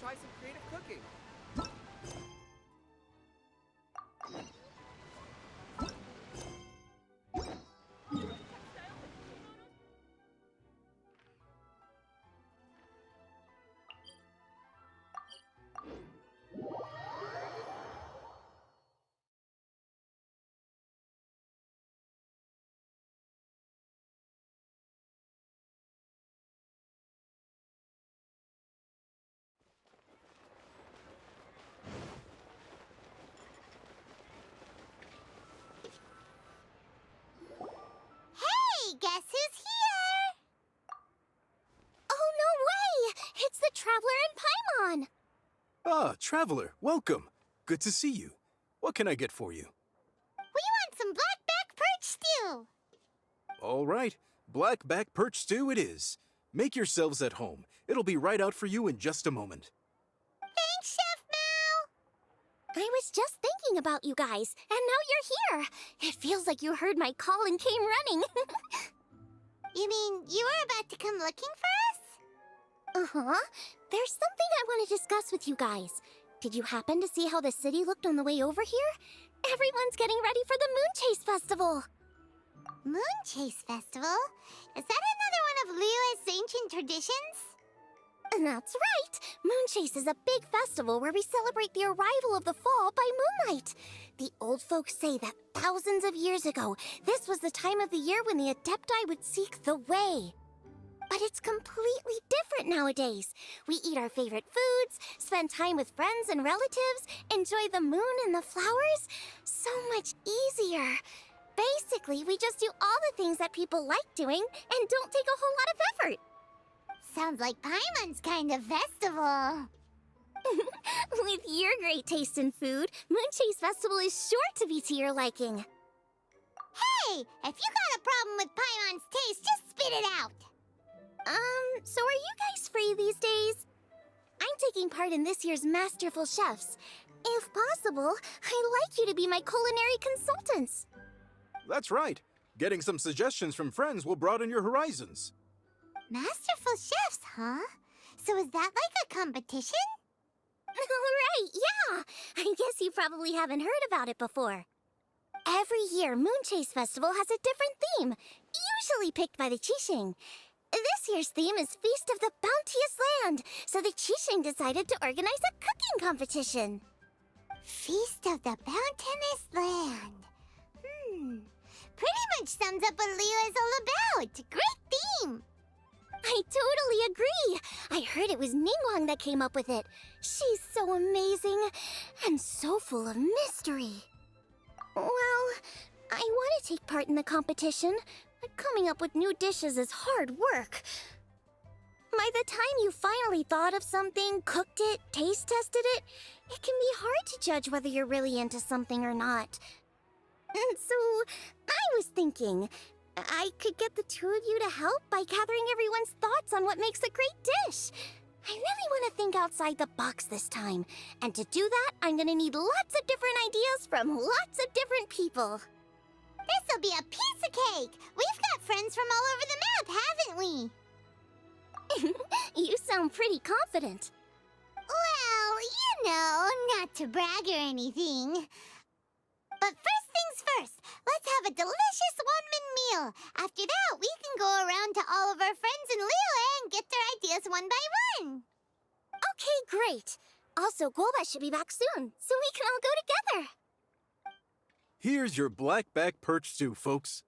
try some creative cooking. Hey, guess who's here? Oh, no way! It's the Traveler and Paimon! Ah, Traveler, welcome. Good to see you. What can I get for you? We want some blackback perch stew! All right, black back perch stew it is. Make yourselves at home. It'll be right out for you in just a moment. Thanks, Chef Mao! I was just thinking about you guys, and now you're here! It feels like you heard my call and came running. You mean you were about to come looking for us? Uh-huh. There's something I want to discuss with you guys. Did you happen to see how the city looked on the way over here? Everyone's getting ready for the Moon Chase Festival. Moon Chase Festival? Is that another one of Liyue's ancient traditions? That's right! Moon Chase is a big festival where we celebrate the arrival of the fall by moonlight. The old folks say that thousands of years ago, this was the time of the year when the Adepti would seek the way. But it's completely different nowadays. We eat our favorite foods, spend time with friends and relatives, enjoy the moon and the flowers. So much easier. Basically, we just do all the things that people like doing and don't take a whole lot of effort. Sounds like Paimon's kind of festival. With your great taste in food, Moon Chase Festival is sure to be to your liking. Hey! If you got a problem with Paimon's taste, just spit it out! So are you guys free these days? I'm taking part in this year's Masterful Chefs. If possible, I'd like you to be my culinary consultants. That's right. Getting some suggestions from friends will broaden your horizons. Masterful Chefs, huh? So is that like a competition? Right, yeah! I guess you probably haven't heard about it before. Every year, Moon Chase Festival has a different theme, usually picked by the Qixing. This year's theme is Feast of the Bounteous Land, so the Qixing decided to organize a cooking competition. Feast of the Bounteous Land. Pretty much sums up what Liyue is all about. Great theme! I totally agree. I heard it was Ningguang that came up with it. She's so amazing and so full of mystery. Well, I want to take part in the competition, but coming up with new dishes is hard work. By the time you finally thought of something, cooked it, taste tested it, it can be hard to judge whether you're really into something or not. And so, I was thinking, I could get the two of you to help by gathering everyone's thoughts on what makes a great dish. I really want to think outside the box this time. And to do that, I'm going to need lots of different ideas from lots of different people. This'll be a piece of cake! We've got friends from all over the map, haven't we? You sound pretty confident. Well, you know, not to brag or anything. But first things first, let's have a delicious one-man meal. After that, we can go around to all of our friends in Liyue and get their ideas one by one. Okay, great. Also, Golba should be back soon, so we can all go together. Here's your black back perch stew, folks.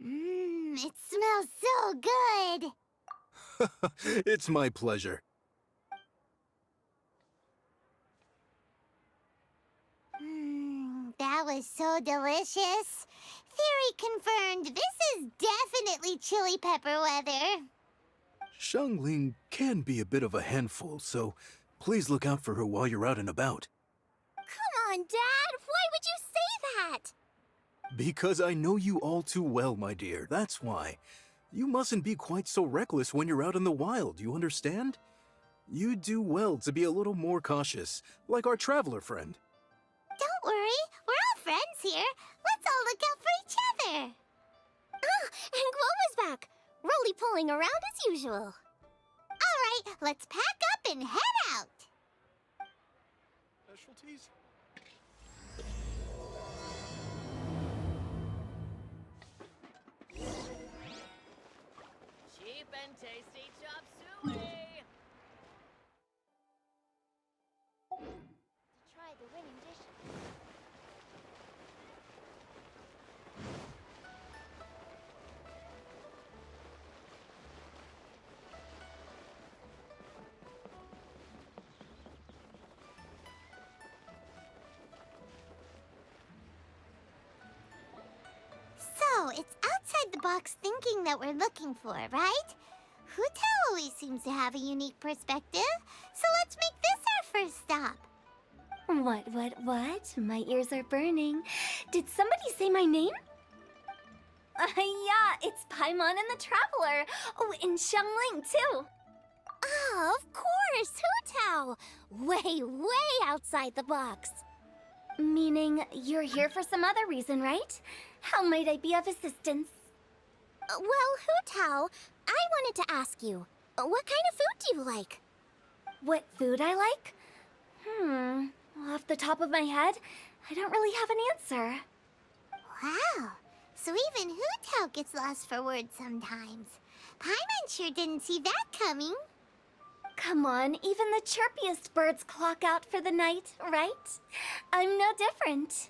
It smells so good. It's my pleasure. That was so delicious. Theory confirmed, this is definitely chili pepper weather. Xiangling can be a bit of a handful, so please look out for her while you're out and about. Come on, Dad! Why would you say that? Because I know you all too well, my dear, that's why. You mustn't be quite so reckless when you're out in the wild, you understand? You do well to be a little more cautious, like our traveler friend. Don't worry, we're all friends here. Let's all look out for each other. Ah, and Gloma's back. Roly-poling around as usual. All right, let's pack up and head out. He's... Cheap and tasty chop suey! Try the winning dish. So, it's outside the box thinking that we're looking for, right? Hutao always seems to have a unique perspective, so let's make this our first stop. What? My ears are burning. Did somebody say my name? Yeah, it's Paimon and the Traveler. Oh, and Xiangling, too. Oh, of course, Hutao! Way outside the box. Meaning you're here for some other reason, right? How might I be of assistance? Well, Hutao, I wanted to ask you, what kind of food do you like? What food I like? Off the top of my head, I don't really have an answer. Wow, so even Hutao gets lost for words sometimes. Paimon sure didn't see that coming. Come on, even the chirpiest birds clock out for the night, right? I'm no different.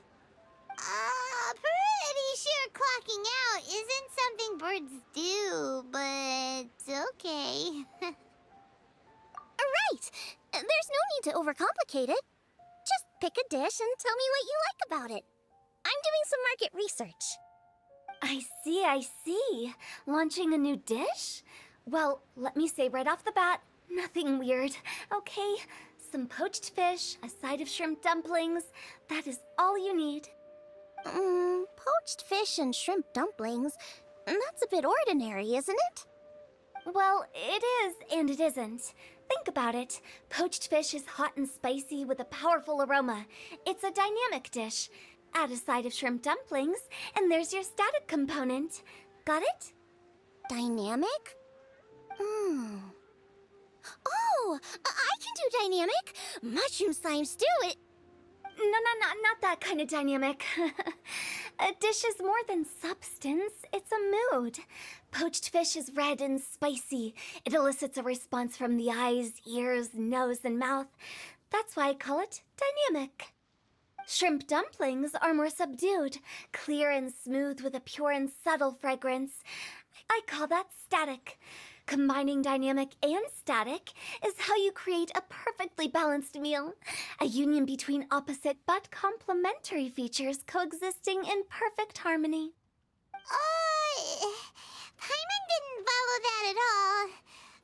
Pretty sure clocking out isn't something birds do, but okay. Right! There's no need to overcomplicate it. Just pick a dish and tell me what you like about it. I'm doing some market research. I see. Launching a new dish? Well, let me say right off the bat, nothing weird, okay? Some poached fish, a side of shrimp dumplings. That is all you need. Poached fish and shrimp dumplings. That's a bit ordinary, isn't it? Well, it is and it isn't. Think about it. Poached fish is hot and spicy with a powerful aroma. It's a dynamic dish. Add a side of shrimp dumplings, and there's your static component. Got it? Dynamic? Oh, I can do dynamic. Mushroom slime stew it. No, not that kind of dynamic. A dish is more than substance, it's a mood. Poached fish is red and spicy. It elicits a response from the eyes, ears, nose, and mouth. That's why I call it dynamic. Shrimp dumplings are more subdued, clear and smooth with a pure and subtle fragrance. I call that static. Combining dynamic and static is how you create a perfectly balanced meal. A union between opposite but complementary features coexisting in perfect harmony. Paimon didn't follow that at all.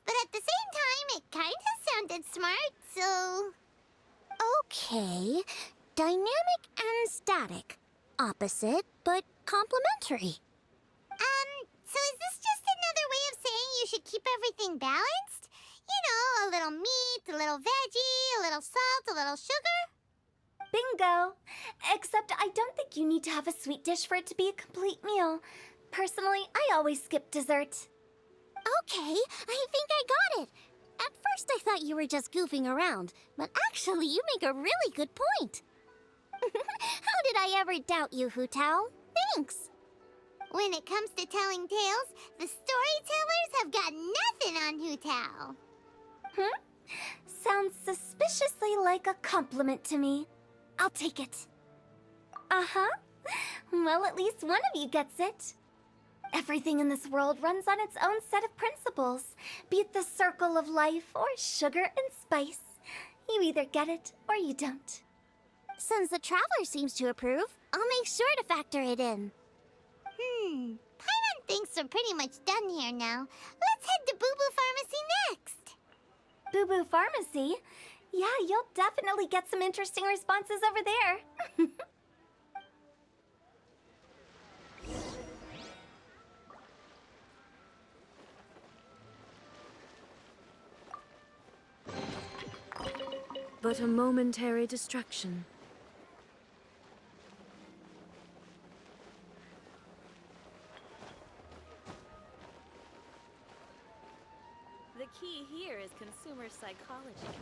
But at the same time, it kinda sounded smart, so... Okay, dynamic and static. Opposite, but complementary. So is this just another way of saying you should keep everything balanced? You know, a little meat, a little veggie, a little salt, a little sugar? Bingo! Except I don't think you need to have a sweet dish for it to be a complete meal. Personally, I always skip dessert. Okay, I think I got it. At first I thought you were just goofing around, but actually you make a really good point. How did I ever doubt you, Hutao? Thanks. When it comes to telling tales, the storytellers have got nothing on Hutao. Sounds suspiciously like a compliment to me. I'll take it. Uh-huh. Well, at least one of you gets it. Everything in this world runs on its own set of principles, be it the circle of life or sugar and spice. You either get it or you don't. Since the Traveler seems to approve, I'll make sure to factor it in. Paimon thinks we're pretty much done here now. Let's head to Boo Boo Pharmacy next. Boo Boo Pharmacy? Yeah, you'll definitely get some interesting responses over there. But a momentary distraction. The key here is consumer psychology.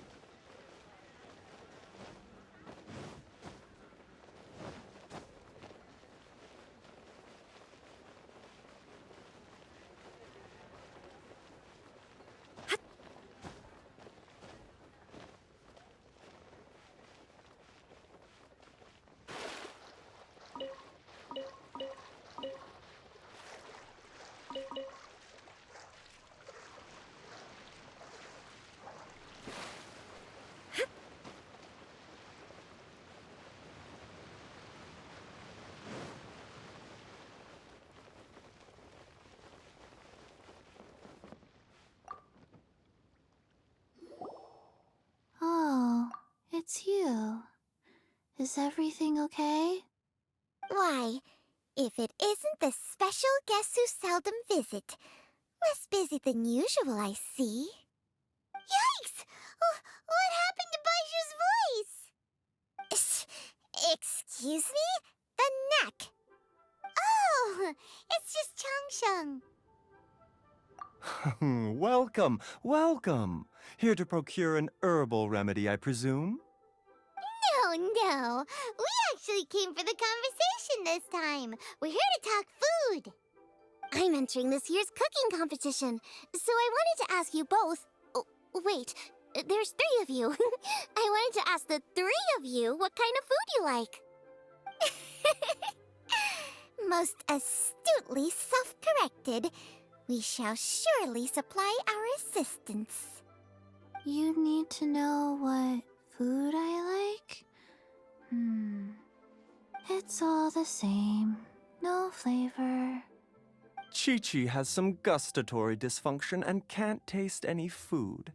it's you. Is everything okay? Why, if it isn't the special guest who seldom visit. Less busy than usual, I see. Yikes! What happened to Baiju's voice? Excuse me? The neck. Oh, it's just Changsheng. Welcome, welcome. Here to procure an herbal remedy, I presume? No. We actually came for the conversation this time. We're here to talk food. I'm entering this year's cooking competition, so I wanted to ask you both. Oh, wait, there's 3 of you. I wanted to ask the 3 of you what kind of food you like. Most astutely self-corrected. We shall surely supply our assistance. You need to know what food I like? It's all the same. No flavor. Chi-Chi has some gustatory dysfunction and can't taste any food.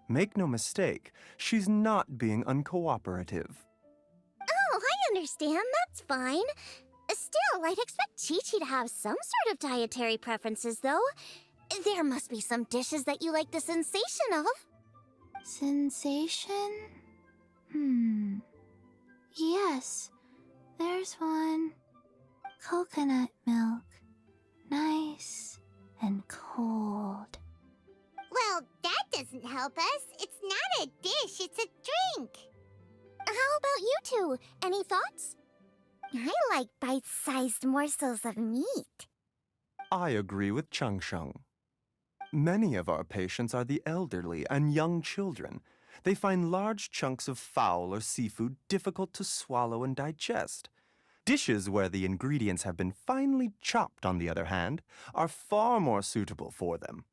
Make no mistake, she's not being uncooperative. Oh, I understand. That's fine. Still, I'd expect Chi-Chi to have some sort of dietary preferences, though. There must be some dishes that you like the sensation of. Sensation? Yes, there's one. Coconut milk. Nice and cold. Well, that doesn't help us. It's not a dish, it's a drink. How about you two? Any thoughts? I like bite-sized morsels of meat. I agree with Changsheng. Many of our patients are the elderly and young children. They find large chunks of fowl or seafood difficult to swallow and digest. Dishes where the ingredients have been finely chopped, on the other hand, are far more suitable for them.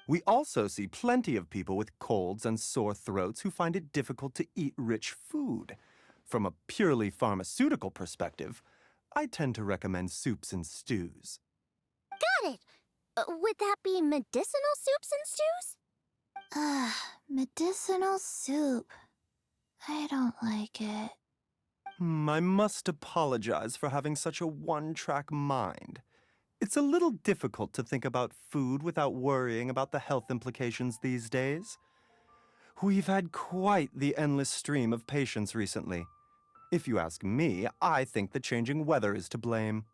We also see plenty of people with colds and sore throats who find it difficult to eat rich food. From a purely pharmaceutical perspective, I tend to recommend soups and stews. Got it. Would that be medicinal soups and stews? Medicinal soup. I don't like it. I must apologize for having such a one-track mind. It's a little difficult to think about food without worrying about the health implications these days. We've had quite the endless stream of patients recently. If you ask me, I think the changing weather is to blame.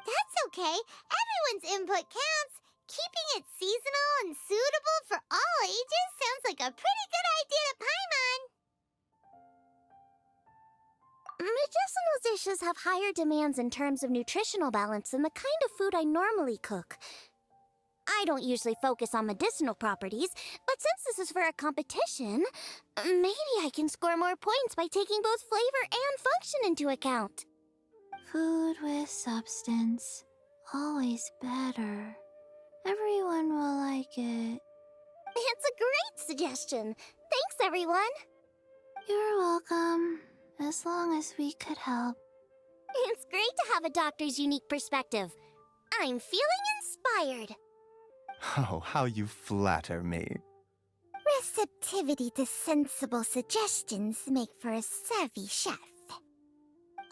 That's okay. Everyone's input counts. Keeping it seasonal and suitable for all ages sounds like a pretty good idea to Paimon. Medicinal dishes have higher demands in terms of nutritional balance than the kind of food I normally cook. I don't usually focus on medicinal properties, but since this is for a competition, maybe I can score more points by taking both flavor and function into account. Food with substance. Always better. Everyone will like it. It's a great suggestion. Thanks, everyone. You're welcome. As long as we could help. It's great to have a doctor's unique perspective. I'm feeling inspired. Oh, how you flatter me. Receptivity to sensible suggestions make for a savvy chef.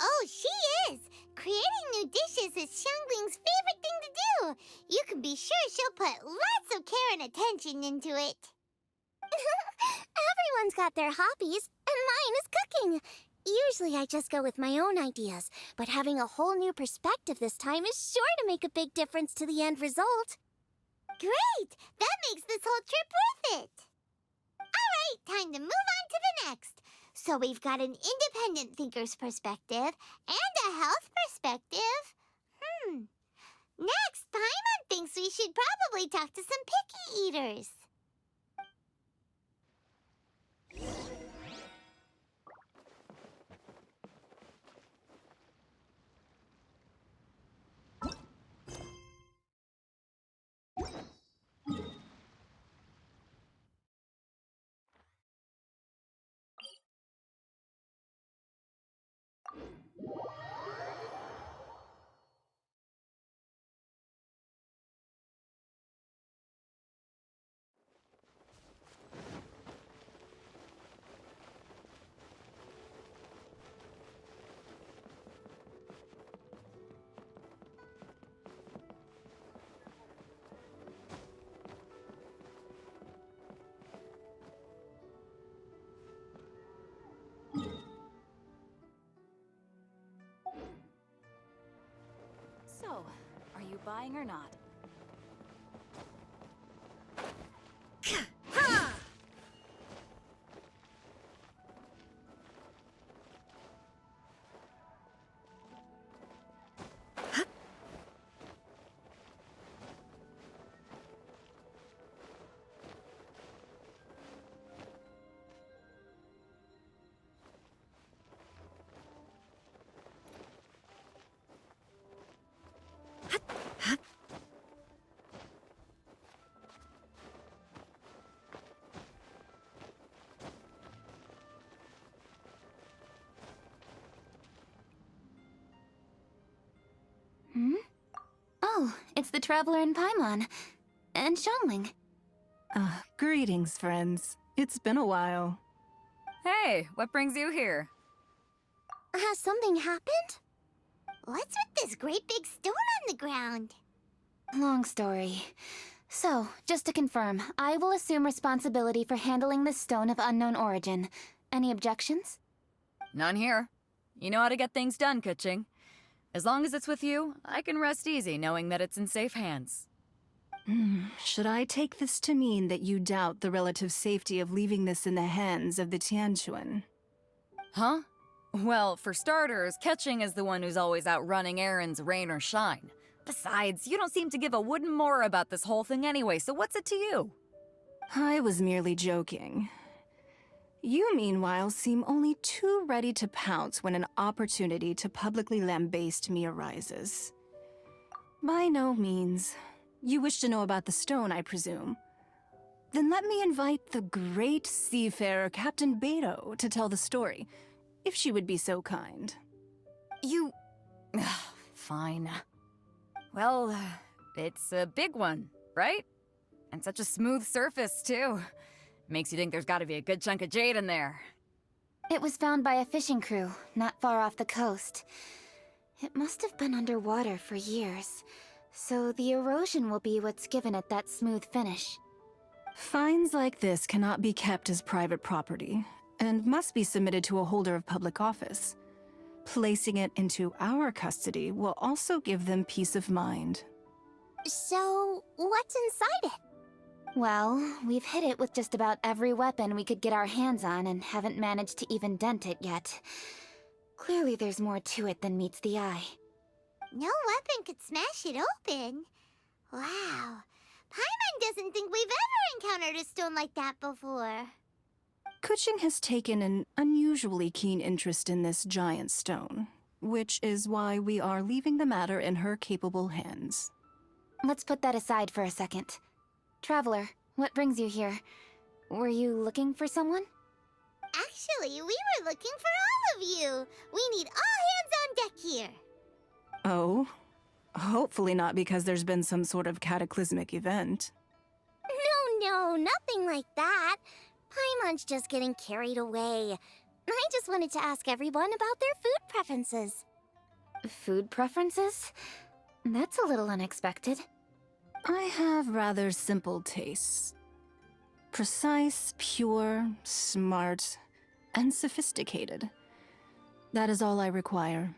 Oh, she is! Creating new dishes is Xiangling's favorite thing to do. You can be sure she'll put lots of care and attention into it. Everyone's got their hobbies, and mine is cooking. Usually I just go with my own ideas, but having a whole new perspective this time is sure to make a big difference to the end result. Great! That makes this whole trip worth it! Alright, time to move on to the next. So we've got an independent thinker's perspective and a health perspective. Next, Paimon thinks we should probably talk to some picky eaters. you buying or not? Oh, it's the Traveler in Paimon. And Xiangling. Greetings, friends. It's been a while. Hey, what brings you here? Has something happened? What's with this great big stone on the ground? Long story. So, just to confirm, I will assume responsibility for handling this stone of unknown origin. Any objections? None here. You know how to get things done, Kuching. As long as it's with you, I can rest easy knowing that it's in safe hands. Should I take this to mean that you doubt the relative safety of leaving this in the hands of the Tianquan? Huh? Well, for starters, Kuching is the one who's always out running errands, rain or shine. Besides, you don't seem to give a wooden more about this whole thing anyway, so what's it to you? I was merely joking. You, meanwhile, seem only too ready to pounce when an opportunity to publicly lambaste me arises. By no means. You wish to know about the stone, I presume. Then let me invite the great seafarer Captain Beto to tell the story, if she would be so kind. You... Fine. Well, it's a big one, right? And such a smooth surface, too. Makes you think there's gotta be a good chunk of jade in there. It was found by a fishing crew, not far off the coast. It must have been underwater for years, so the erosion will be what's given it that smooth finish. Finds like this cannot be kept as private property, and must be submitted to a holder of public office. Placing it into our custody will also give them peace of mind. So, what's inside it? Well, we've hit it with just about every weapon we could get our hands on and haven't managed to even dent it yet. Clearly there's more to it than meets the eye. No weapon could smash it open. Wow. Paimon doesn't think we've ever encountered a stone like that before. Kuching has taken an unusually keen interest in this giant stone, which is why we are leaving the matter in her capable hands. Let's put that aside for a second. Traveler, what brings you here? Were you looking for someone? Actually, we were looking for all of you. We need all hands on deck here. Oh? Hopefully not because there's been some sort of cataclysmic event. No, nothing like that. Paimon's just getting carried away. I just wanted to ask everyone about their food preferences. Food preferences? That's a little unexpected. I have rather simple tastes. Precise, pure, smart, and sophisticated. That is all I require.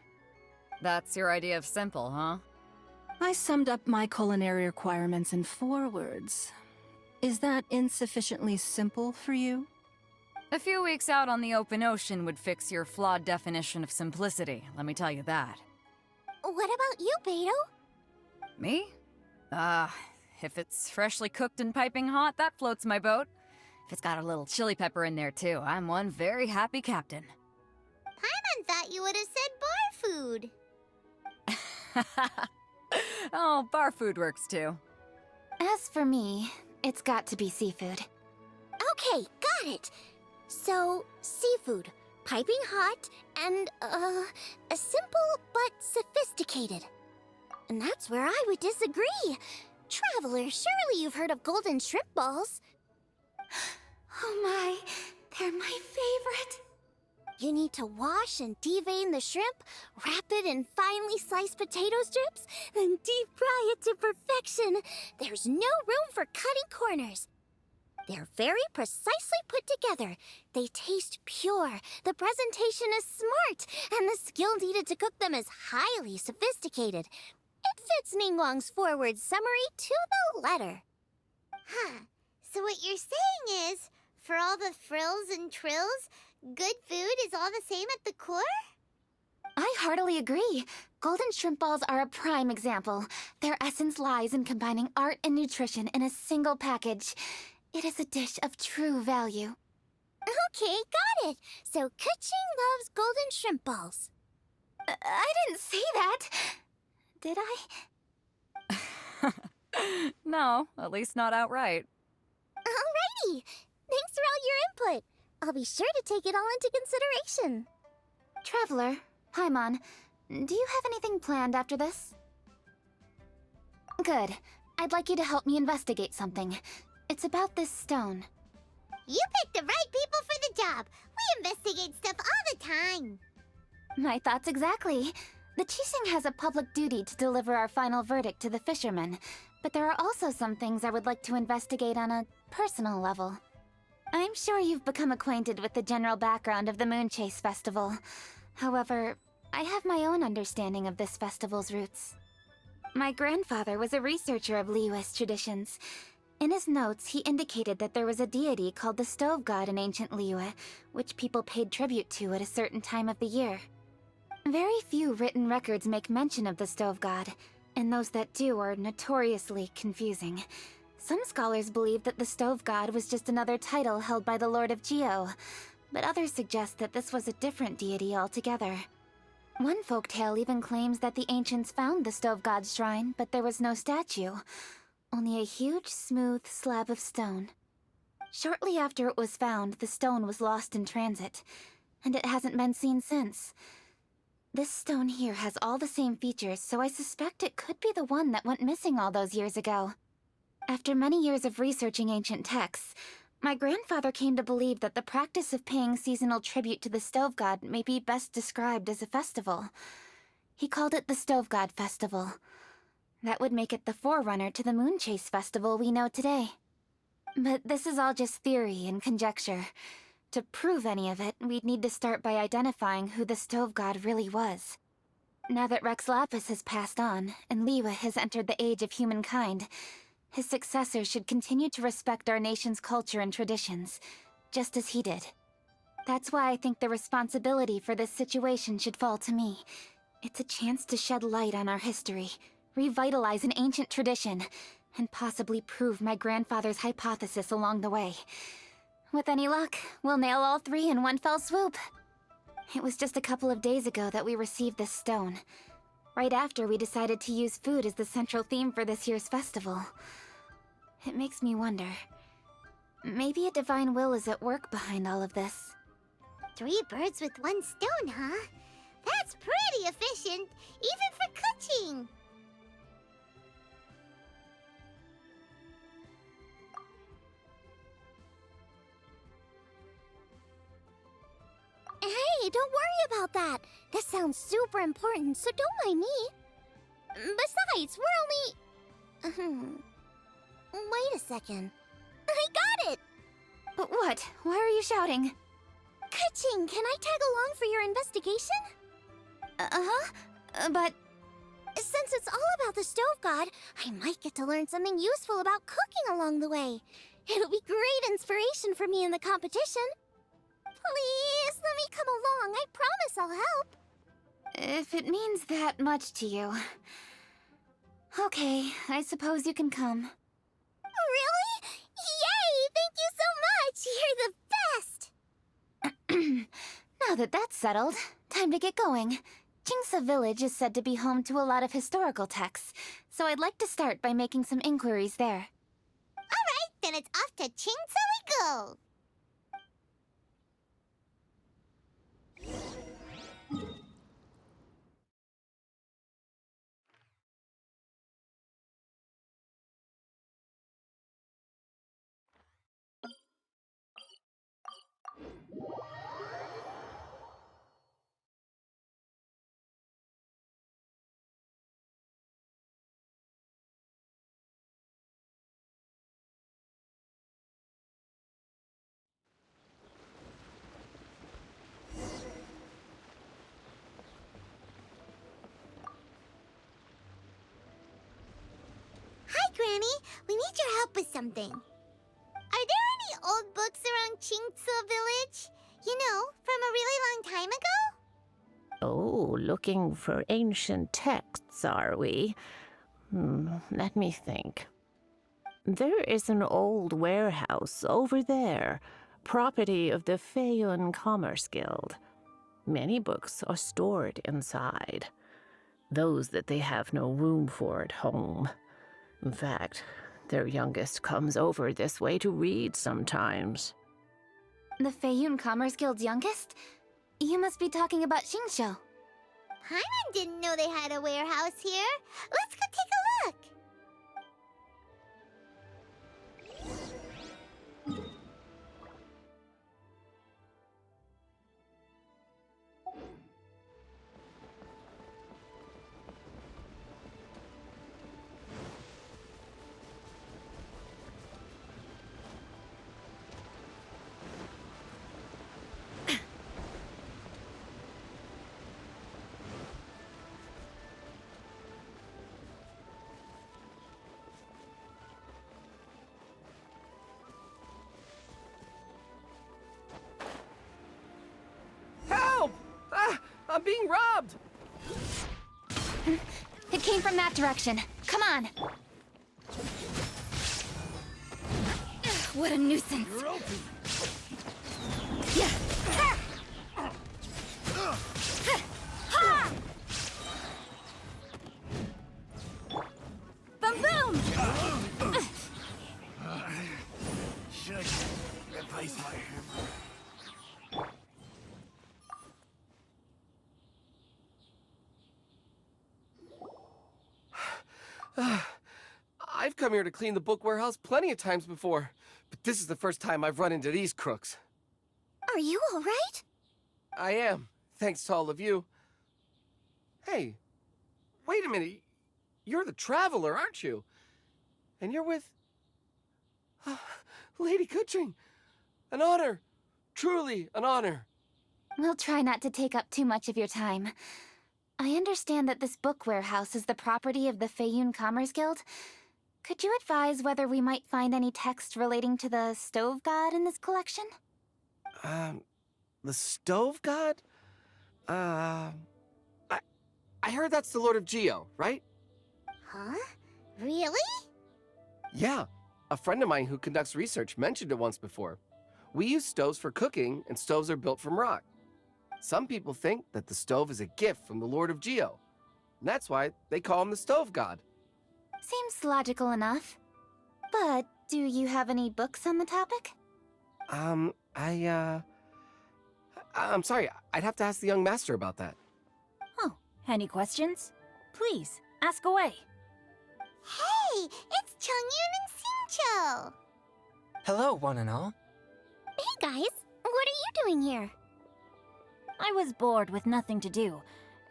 That's your idea of simple, huh? I summed up my culinary requirements in 4 words. Is that insufficiently simple for you? A few weeks out on the open ocean would fix your flawed definition of simplicity, let me tell you that. What about you, Beto? Me? If it's freshly cooked and piping hot, that floats my boat. If it's got a little chili pepper in there too, I'm one very happy captain. Paimon thought you would have said bar food. Oh, bar food works too. As for me, it's got to be seafood. Okay, got it. So, seafood, piping hot, and, simple but sophisticated. And that's where I would disagree. Traveler, surely you've heard of golden shrimp balls. Oh my, they're my favorite. You need to wash and devein the shrimp, wrap it in finely sliced potato strips, then deep fry it to perfection. There's no room for cutting corners. They're very precisely put together. They taste pure, the presentation is smart, and the skill needed to cook them is highly sophisticated. It fits Ningguang's forward summary to the letter. Huh. So what you're saying is, for all the frills and trills, good food is all the same at the core? I heartily agree. Golden shrimp balls are a prime example. Their essence lies in combining art and nutrition in a single package. It is a dish of true value. Okay, got it. So Kuching loves golden shrimp balls. I didn't say that. Did I? No, at least not outright. Alrighty. Thanks for all your input. I'll be sure to take it all into consideration. Traveler, Paimon, do you have anything planned after this? Good. I'd like you to help me investigate something. It's about this stone. You picked the right people for the job. We investigate stuff all the time. My thoughts exactly. The Qixing has a public duty to deliver our final verdict to the fishermen, but there are also some things I would like to investigate on a personal level. I'm sure you've become acquainted with the general background of the Moonchase Festival. However, I have my own understanding of this festival's roots. My grandfather was a researcher of Liyue's traditions. In his notes, he indicated that there was a deity called the Stove God in ancient Liyue, which people paid tribute to at a certain time of the year. Very few written records make mention of the Stove God, and those that do are notoriously confusing. Some scholars believe that the Stove God was just another title held by the Lord of Geo, but others suggest that this was a different deity altogether. One folktale even claims that the ancients found the Stove God's shrine, but there was no statue, only a huge, smooth slab of stone. Shortly after it was found, the stone was lost in transit, and it hasn't been seen since. This stone here has all the same features, so I suspect it could be the one that went missing all those years ago. After many years of researching ancient texts, my grandfather came to believe that the practice of paying seasonal tribute to the Stove God may be best described as a festival. He called it the Stove God Festival. That would make it the forerunner to the Moonchase Festival we know today. But this is all just theory and conjecture. To prove any of it, we'd need to start by identifying who the Stove God really was. Now that Rex Lapis has passed on, and Liyue has entered the age of humankind, his successors should continue to respect our nation's culture and traditions, just as he did. That's why I think the responsibility for this situation should fall to me. It's a chance to shed light on our history, revitalize an ancient tradition, and possibly prove my grandfather's hypothesis along the way. With any luck, we'll nail all three in one fell swoop. It was just a couple of days ago that we received this stone. Right after we decided to use food as the central theme for this year's festival. It makes me wonder. Maybe a divine will is at work behind all of this. 3 birds with 1 stone, huh? That's pretty efficient, even for cooking. Hey, don't worry about that. This sounds super important, so don't mind me. Besides, we're only... Wait a second. I got it! What? Why are you shouting? Kuching, can I tag along for your investigation? But... Since it's all about the Stove God, I might get to learn something useful about cooking along the way. It'll be great inspiration for me in the competition. Please, let me come along. I promise I'll help. if it means that much to you... Okay, I suppose you can come. Really? Yay! Thank you so much! You're the best! Now that that's settled, time to get going. Jingsa Village is said to be home to a lot of historical texts, so I'd like to start by making some inquiries there. Alright, then it's off to Chingsa we go. up with something. Are there any old books around Qingce Village? You know, from a really long time ago? Oh, looking for ancient texts, are we? Let me think. There is an old warehouse over there, property of the Feiyun Commerce Guild. Many books are stored inside, those that they have no room for at home. In fact, their youngest comes over this way to read sometimes. The Feiyun Commerce Guild's youngest? You must be talking about Xingqiu. Paimon didn't know they had a warehouse here. Let's go take a look. Help! I'm being robbed! It came from that direction. Come on. What a nuisance. Yeah. Boom boom! Should replace my hammer. I've come here to clean the book warehouse plenty of times before, but this is the first time I've run into these crooks. Are you all right? I am, thanks to all of you. Hey, wait a minute. You're the traveler, aren't you? And you're with... Lady Kuching. An honor. Truly an honor. We'll try not to take up too much of your time. I understand that this book warehouse is the property of the Feiyun Commerce Guild. Could you advise whether we might find any text relating to the stove god in this collection? The stove god? I heard that's the Lord of Geo, right? Huh? Really? Yeah. A friend of mine who conducts research mentioned it once before. We use stoves for cooking, and stoves are built from rock. Some people think that the stove is a gift from the Lord of Geo. And that's why they call him the stove god. Seems logical enough. But do you have any books on the topic? I'm sorry, I'd have to ask the young master about that. Oh, any questions? Please, ask away. Hey, it's Chongyun and Xingqiu. Hello, one and all. Hey guys, what are you doing here? I was bored with nothing to do,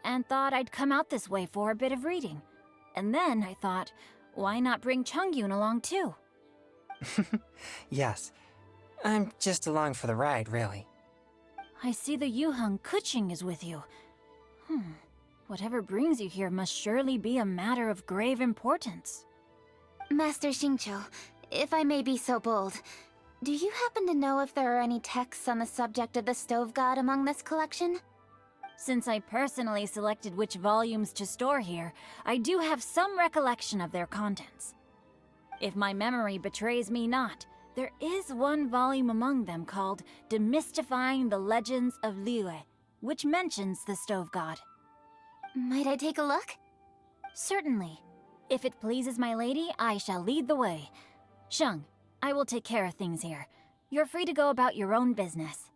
and thought I'd come out this way for a bit of reading. And then I thought, why not bring Chongyun along too? Yes, I'm just along for the ride, really. I see the Yuheng Kuching is with you. Whatever brings you here must surely be a matter of grave importance. Master Xingqiu, if I may be so bold, do you happen to know if there are any texts on the subject of the stove god among this collection? Since I personally selected which volumes to store here, I do have some recollection of their contents. If my memory betrays me not, there is one volume among them called Demystifying the Legends of Liyue, which mentions the stove god. Might I take a look? Certainly. If it pleases my lady, I shall lead the way. Sheng, I will take care of things here. You're free to go about your own business.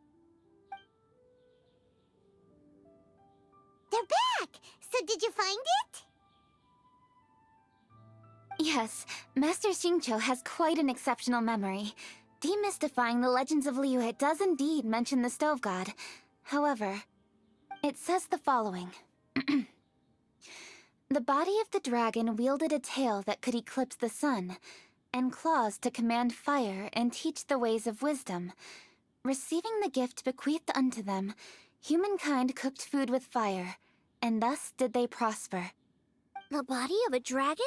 They're back! So did you find it? Yes, Master Xingqiu has quite an exceptional memory. Demystifying the Legends of Liyue does indeed mention the stove god. However, it says the following. The body of the dragon wielded a tail that could eclipse the sun, and claws to command fire and teach the ways of wisdom. Receiving the gift bequeathed unto them, humankind cooked food with fire, and thus did they prosper. The body of a dragon?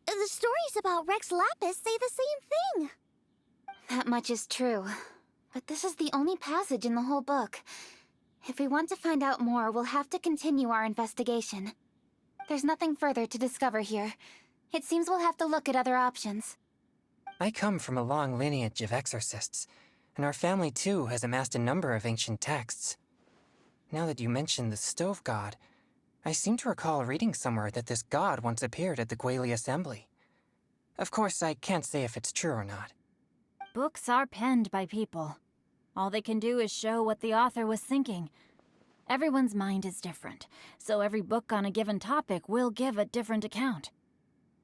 The stories about Rex Lapis say the same thing. That much is true. But this is the only passage in the whole book. If we want to find out more, we'll have to continue our investigation. There's nothing further to discover here. It seems we'll have to look at other options. I come from a long lineage of exorcists, and our family too has amassed a number of ancient texts. Now that you mention the stove god, I seem to recall reading somewhere that this god once appeared at the Guili Assembly. Of course, I can't say if it's true or not. Books are penned by people. All they can do is show what the author was thinking. Everyone's mind is different, so every book on a given topic will give a different account.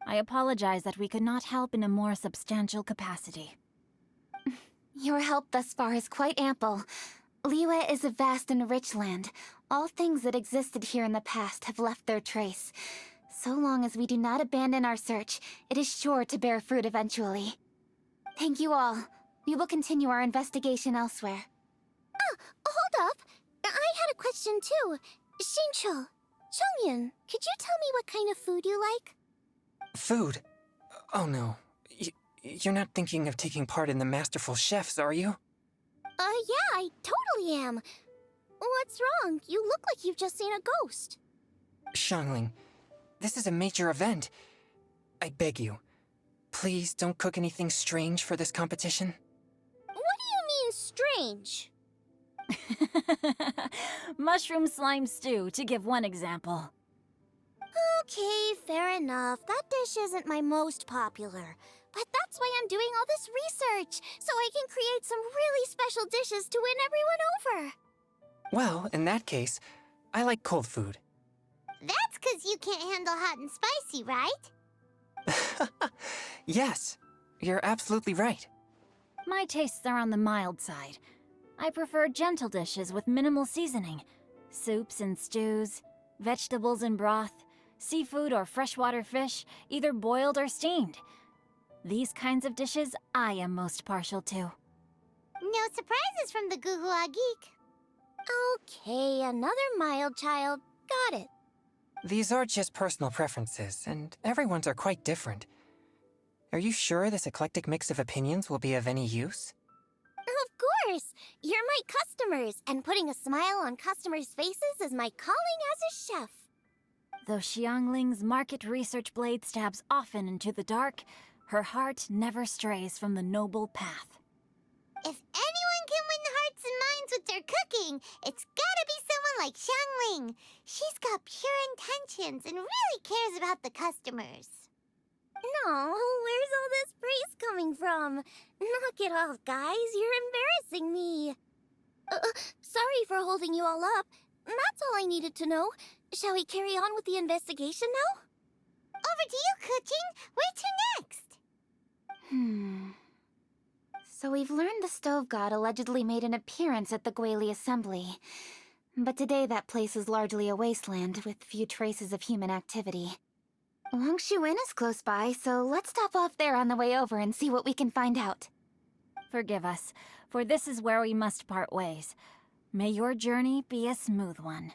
I apologize that we could not help in a more substantial capacity. Your help thus far is quite ample. Liyue is a vast and rich land. All things that existed here in the past have left their trace. So long as we do not abandon our search, it is sure to bear fruit eventually. Thank you all. We will continue our investigation elsewhere. Hold up. I had a question too. Shincho, Chongyun, could you tell me what kind of food you like? Food? Oh no. You're not thinking of taking part in the Masterful Chefs, are you? Yeah, I totally am. What's wrong? You look like you've just seen a ghost. Xiangling, this is a major event. I beg you, please don't cook anything strange for this competition. What do you mean, strange? Mushroom slime stew, to give one example. Okay, fair enough. That dish isn't my most popular. But that's why I'm doing all this research, so I can create some really special dishes to win everyone over. Well, in that case, I like cold food. That's 'cause you can't handle hot and spicy, right? Yes, you're absolutely right. My tastes are on the mild side. I prefer gentle dishes with minimal seasoning. Soups and stews, vegetables and broth, seafood or freshwater fish, either boiled or steamed. These kinds of dishes I am most partial to. No surprises from the Guhua Geek. Okay, another mild child. Got it. These are just personal preferences, and everyone's are quite different. Are you sure this eclectic mix of opinions will be of any use? Of course! You're my customers, and putting a smile on customers' faces is my calling as a chef. Though Xiangling's market research blade stabs often into the dark, her heart never strays from the noble path. If anyone can win hearts and minds with their cooking, it's gotta be someone like Xiangling. She's got pure intentions and really cares about the customers. No, where's all this praise coming from? Knock it off, guys. You're embarrassing me. Sorry for holding you all up. That's all I needed to know. Shall we carry on with the investigation now? Over to you, Kuching. Where to next? So we've learned the stove god allegedly made an appearance at the Guili Assembly. But today that place is largely a wasteland with few traces of human activity. Longshu Inn is close by, so let's stop off there on the way over and see what we can find out. Forgive us, for this is where we must part ways. May your journey be a smooth one.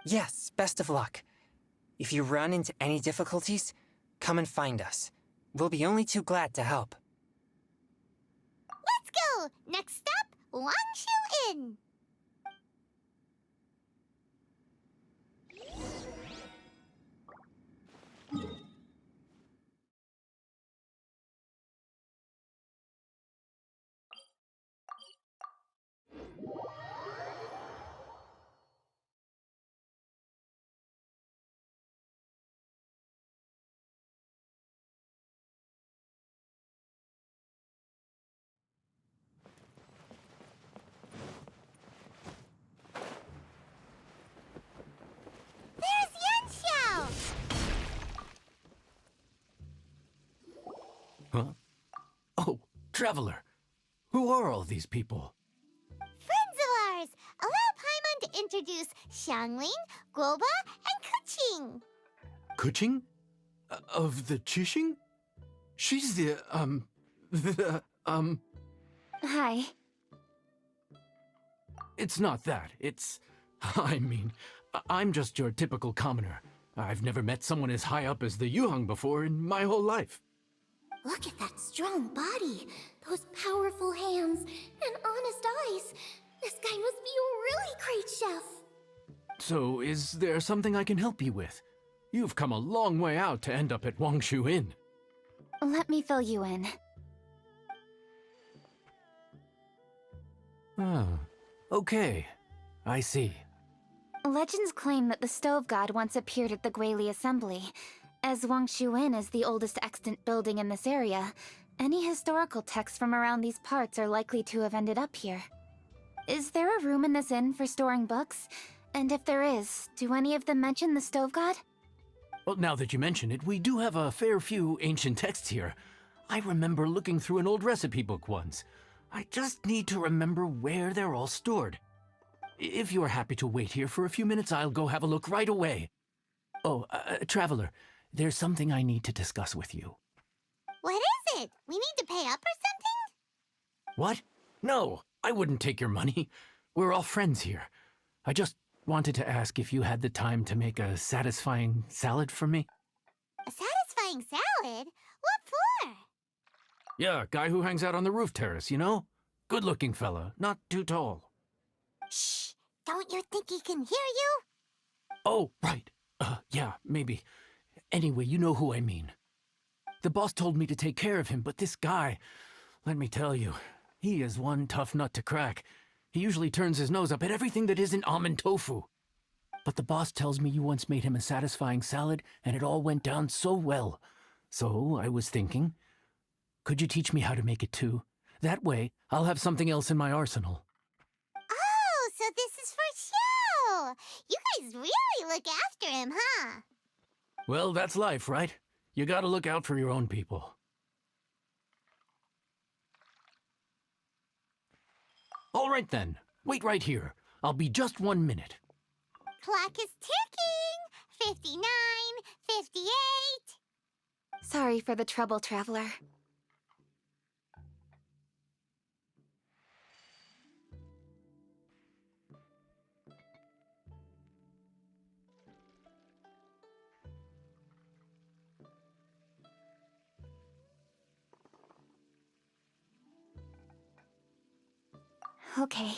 Yes, best of luck. If you run into any difficulties, come and find us. We'll be only too glad to help. Let's go! Next stop, Longshu Inn. Huh? Oh, Traveler. Who are all these people? Friends of ours! Allow Paimon to introduce Xiangling, Guoba, and Kuching. Kuching? Of the Chishing? She's Hi. It's not that. It's... I mean, I'm just your typical commoner. I've never met someone as high up as the Yuhang before in my whole life. Look at that strong body, those powerful hands, and honest eyes. This guy must be a really great chef. So, is there something I can help you with? You've come a long way out to end up at Wangshu Inn. Let me fill you in. Ah, okay. I see. Legends claim that the Stove God once appeared at the Guili Assembly. As Wangshu Inn is the oldest extant building in this area, any historical texts from around these parts are likely to have ended up here. Is there a room in this inn for storing books? And if there is, do any of them mention the Stove God? Well, now that you mention it, we do have a fair few ancient texts here. I remember looking through an old recipe book once. I just need to remember where they're all stored. If you're happy to wait here for a few minutes, I'll go have a look right away. Oh, Traveler, there's something I need to discuss with you. What is it? We need to pay up or something? What? No, I wouldn't take your money. We're all friends here. I just wanted to ask if you had the time to make a satisfying salad for me. A satisfying salad? What for? Yeah, guy who hangs out on the roof terrace, you know? Good-looking fella, not too tall. Shh! Don't you think he can hear you? Oh, right. Yeah, maybe. Anyway, you know who I mean. The boss told me to take care of him, but this guy, let me tell you, he is one tough nut to crack. He usually turns his nose up at everything that isn't almond tofu. But the boss tells me you once made him a satisfying salad, and it all went down so well. So I was thinking, could you teach me how to make it too? That way, I'll have something else in my arsenal. Oh, so this is for show! You guys really look after him, huh? Well, that's life, right? You gotta look out for your own people. All right then, wait right here. I'll be just 1 minute. Clock is ticking! 59, 58... Sorry for the trouble, Traveler. Okay.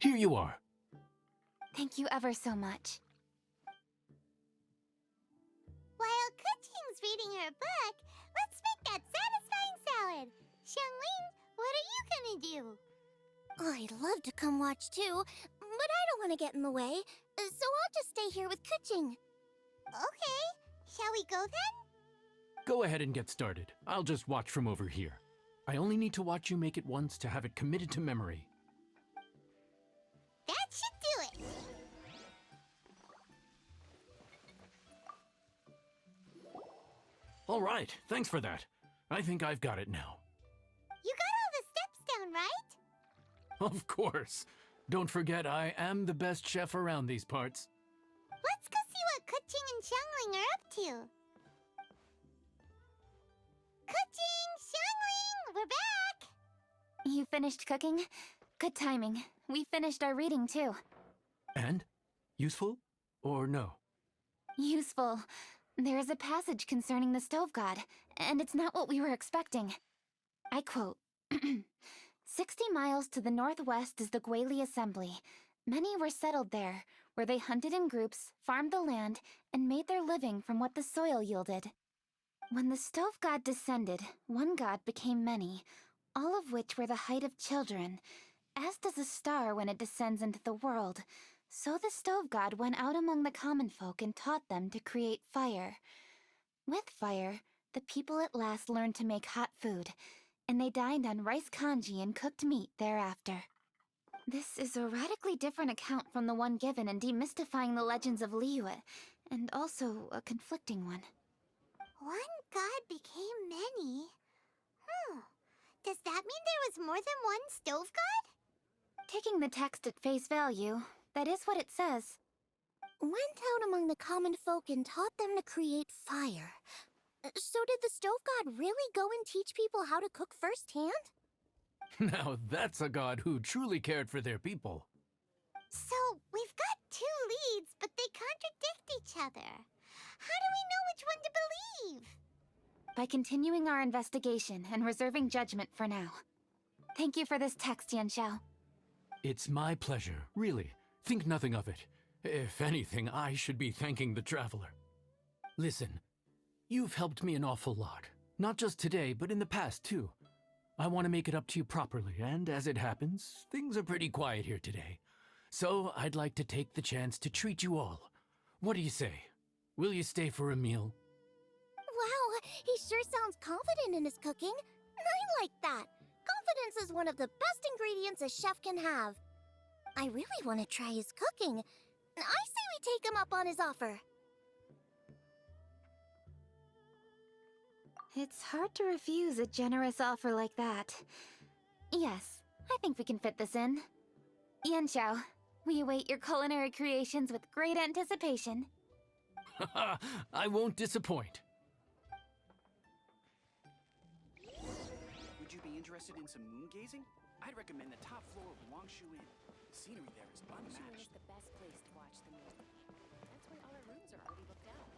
Here you are. Thank you ever so much. While Kuching's reading her book, let's make that satisfying salad. Xiangling, what are you gonna do? I'd love to come watch too, but I don't want to get in the way, so I'll just stay here with Kuching. Okay, shall we go then? Go ahead and get started. I'll just watch from over here. I only need to watch you make it once to have it committed to memory. That should do it. All right, thanks for that. I think I've got it now. You got all the steps down, right? Of course. Don't forget, I am the best chef around these parts. Let's go see what Kuching and Xiangling are up to. Kuching! Xiangling! We're back! You finished cooking? Good timing. We finished our reading, too. And? Useful? Or no? Useful. There is a passage concerning the Stove God, and it's not what we were expecting. I quote, 60 miles to the northwest is the Guili Assembly. Many were settled there, where they hunted in groups, farmed the land, and made their living from what the soil yielded. When the Stove God descended, one god became many, all of which were the height of children. As does a star when it descends into the world, so the Stove God went out among the common folk and taught them to create fire. With fire, the people at last learned to make hot food, and they dined on rice congee and cooked meat thereafter. This is a radically different account from the one given in Demystifying the Legends of Liyue, and also a conflicting one. One god became many. Does that mean there was more than one Stove God? Taking the text at face value, that is what it says. Went out among the common folk and taught them to create fire. So did the Stove God really go and teach people how to cook firsthand? Now that's a god who truly cared for their people. So, other. How do we know which one to believe? By continuing our investigation and reserving judgment for now. Thank you for this text, Yanxiao. It's my pleasure, really. Think nothing of it. If anything, I should be thanking the traveler. Listen, you've helped me an awful lot. Not just today, but in the past, too. I want to make it up to you properly, and as it happens, things are pretty quiet here today. So I'd like to take the chance to treat you all. What do you say? Will you stay for a meal? Wow, he sure sounds confident in his cooking. I like that. Confidence is one of the best ingredients a chef can have. I really want to try his cooking. I say we take him up on his offer. It's hard to refuse a generous offer like that. Yes, I think we can fit this in. Yanxiao, we await your culinary creations with great anticipation. I won't disappoint. Would you be interested in some moon gazing? I'd recommend the top floor of Wangshu Inn. The scenery there is unmatched. Is the best place to watch the moon. That's why all our rooms are already booked out.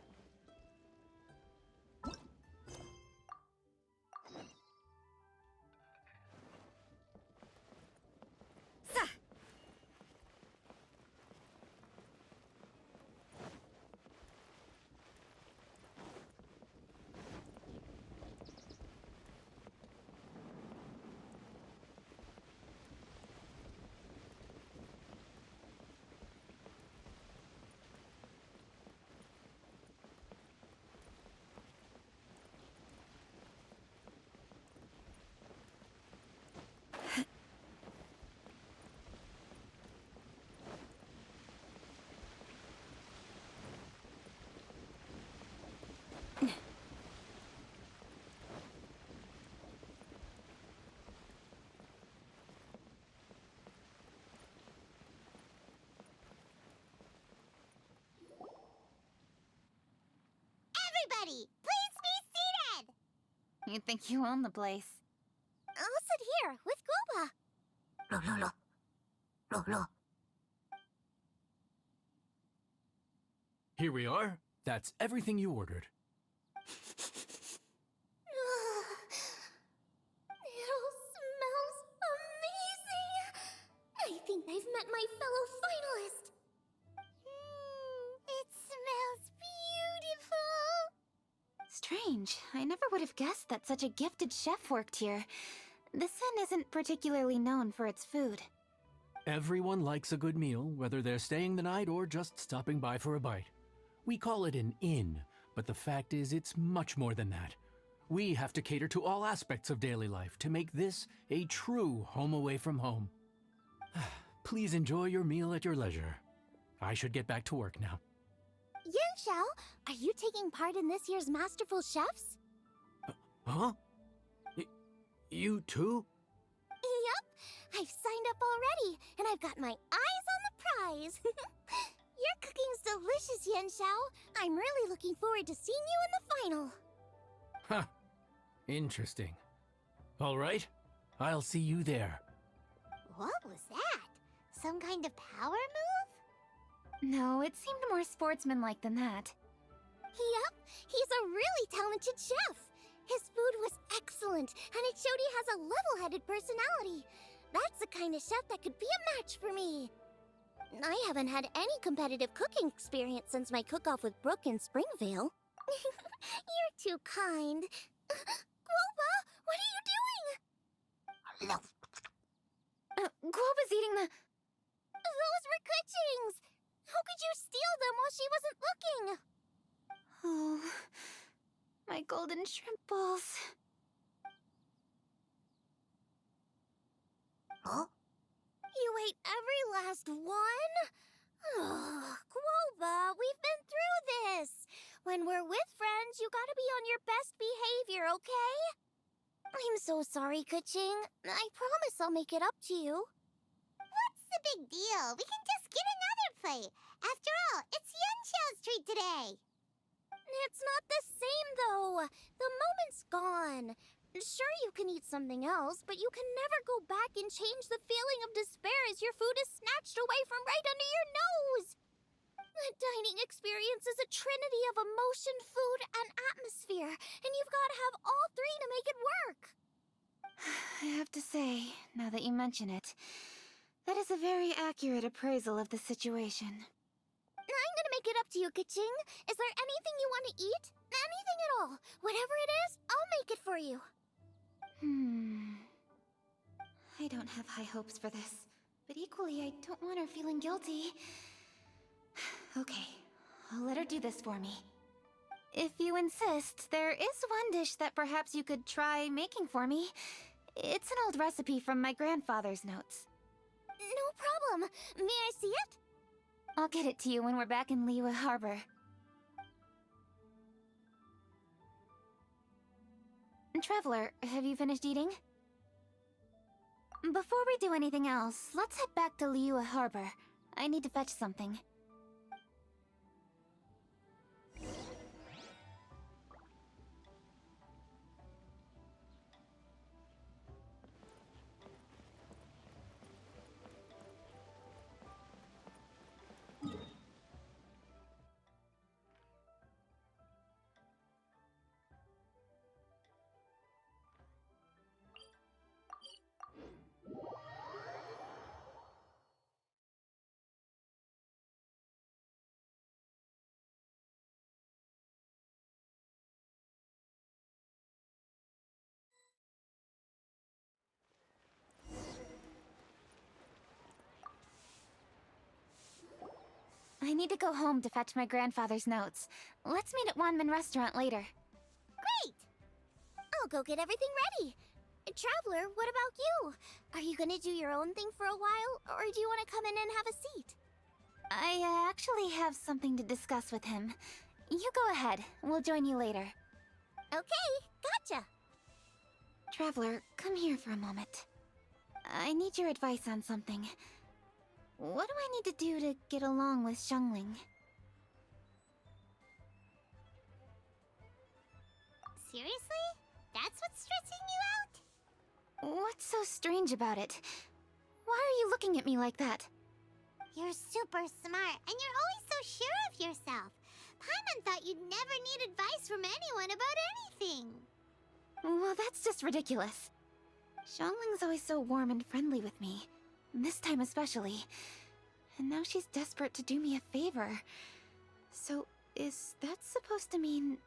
Everybody, please be seated! You think you own the place. I'll sit here with Guoba. Here we are. That's everything you ordered. It all smells amazing. I think I've met my fellow finalist. It smells beautiful. Strange. I never would have guessed that such a gifted chef worked here. This inn isn't particularly known for its food. Everyone likes a good meal, whether they're staying the night or just stopping by for a bite. We call it an inn, but the fact is it's much more than that. We have to cater to all aspects of daily life to make this a true home away from home. Please enjoy your meal at your leisure. I should get back to work now. Yanxiao, are you taking part in this year's Masterful Chefs? Huh? You too? Yep, I've signed up already, and I've got my eyes on the prize. Your cooking's delicious, Yanxiao. I'm really looking forward to seeing you in the final. Huh. Interesting. All right, I'll see you there. What was that? Some kind of power move? No, it seemed more sportsmanlike than that. Yep, he's a really talented chef. His food was excellent, and it showed he has a level-headed personality. That's the kind of chef that could be a match for me. I haven't had any competitive cooking experience since my cook-off with Brooke in Springvale. You're too kind. Guoba, what are you doing? Guoba's eating the... Those were Kuching's! How could you steal them while she wasn't looking? Oh, my golden shrimp balls. Huh? You ate every last one? Ugh, Guoba, we've been through this. When we're with friends, you gotta be on your best behavior, okay? I'm so sorry, Kuching. I promise I'll make it up to you. What's the big deal? We can just get another plate. After all, it's Yanxiao's treat today. It's not the same, though. The moment's gone. Sure, you can eat something else, but you can never go back and change the feeling of despair as your food is snatched away from right under your nose. A dining experience is a trinity of emotion, food, and atmosphere, and you've got to have all three to make it work. I have to say, now that you mention it, that is a very accurate appraisal of the situation. I'm gonna make it up to you, Kaching. Is there anything you want to eat? Anything at all. Whatever it is, I'll make it for you. I don't have high hopes for this, but equally I don't want her feeling guilty. Okay, I'll let her do this for me. If you insist, there is one dish that perhaps you could try making for me. It's an old recipe from my grandfather's notes. No problem. May I see it? I'll get it to you when we're back in Liyue Harbor. Traveler, have you finished eating? Before we do anything else, let's head back to Liyue Harbor. I need to fetch something. I need to go home to fetch my grandfather's notes. Let's meet at Wanman Restaurant later. Great! I'll go get everything ready. Traveler, what about you? Are you gonna do your own thing for a while, or do you want to come in and have a seat? I actually have something to discuss with him. You go ahead. We'll join you later. Okay, gotcha. Traveler, come here for a moment. I need your advice on something. What do I need to do to get along with Xiangling? Seriously? That's what's stressing you out? What's so strange about it? Why are you looking at me like that? You're super smart, and you're always so sure of yourself. Paimon thought you'd never need advice from anyone about anything. Well, that's just ridiculous. Xiangling's always so warm and friendly with me. This time especially. And now she's desperate to do me a favor. So, is that supposed to mean...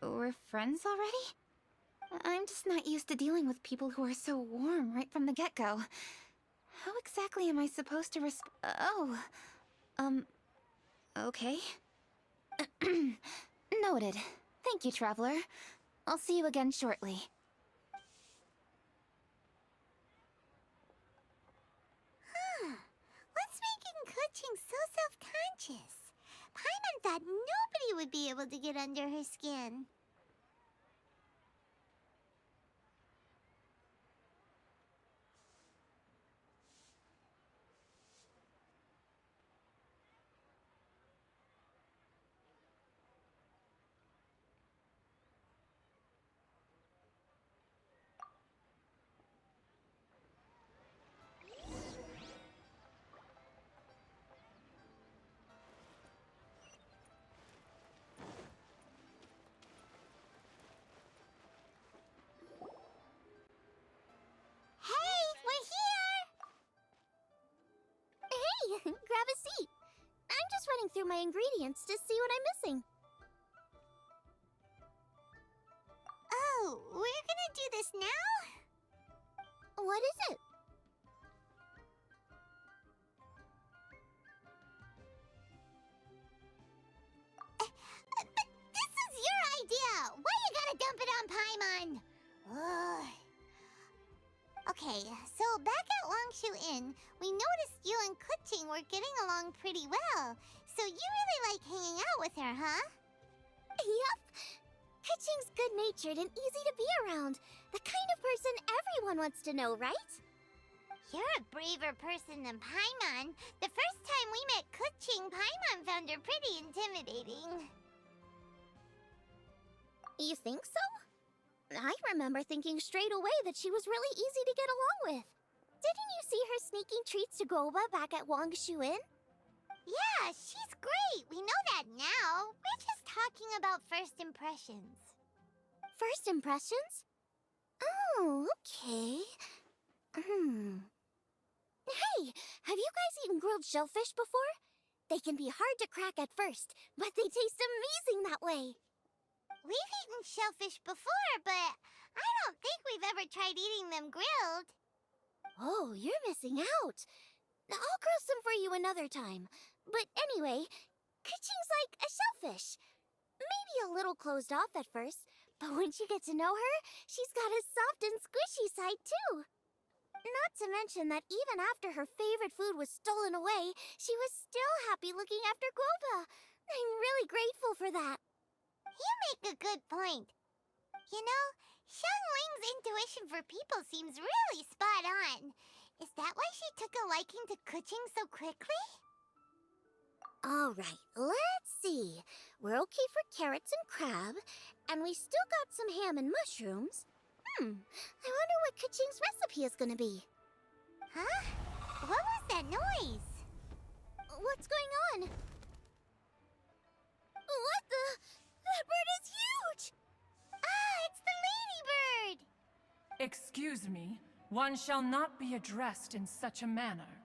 we're friends already? I'm just not used to dealing with people who are so warm right from the get-go. How exactly am I supposed to okay. Noted. Thank you, Traveler. I'll see you again shortly. What's making Kuching so self-conscious? Paimon thought nobody would be able to get under her skin. Grab a seat. I'm just running through my ingredients to see what I'm missing. Oh, we're gonna do this now? What is it? But this is your idea! Why you gotta dump it on Paimon? Ugh. Okay, so back at Longshu Inn, we noticed you and Kuching were getting along pretty well. So you really like hanging out with her, huh? Yup. Kuching's good-natured and easy to be around. The kind of person everyone wants to know, right? You're a braver person than Paimon. The first time we met Kuching, Paimon found her pretty intimidating. You think so? I remember thinking straight away that she was really easy to get along with. Didn't you see her sneaking treats to Goba back at Wangshu Inn? Yeah, she's great. We know that now. We're just talking about first impressions. First impressions? Oh, okay. Hey, have you guys eaten grilled shellfish before? They can be hard to crack at first, but they taste amazing that way. We've eaten shellfish before, but I don't think we've ever tried eating them grilled. Oh, you're missing out. I'll grill some for you another time. But anyway, Kuching's like a shellfish. Maybe a little closed off at first, but once you get to know her, she's got a soft and squishy side too. Not to mention that even after her favorite food was stolen away, she was still happy looking after Guoba. I'm really grateful for that. You make a good point. You know, Xiangling's intuition for people seems really spot on. Is that why she took a liking to Kuching so quickly? All right, let's see. We're okay for carrots and crab, and we still got some ham and mushrooms. I wonder what Kuching's recipe is gonna be. Huh? What was that noise? What's going on? What the? That bird is huge! Ah, it's the ladybird! Excuse me, one shall not be addressed in such a manner.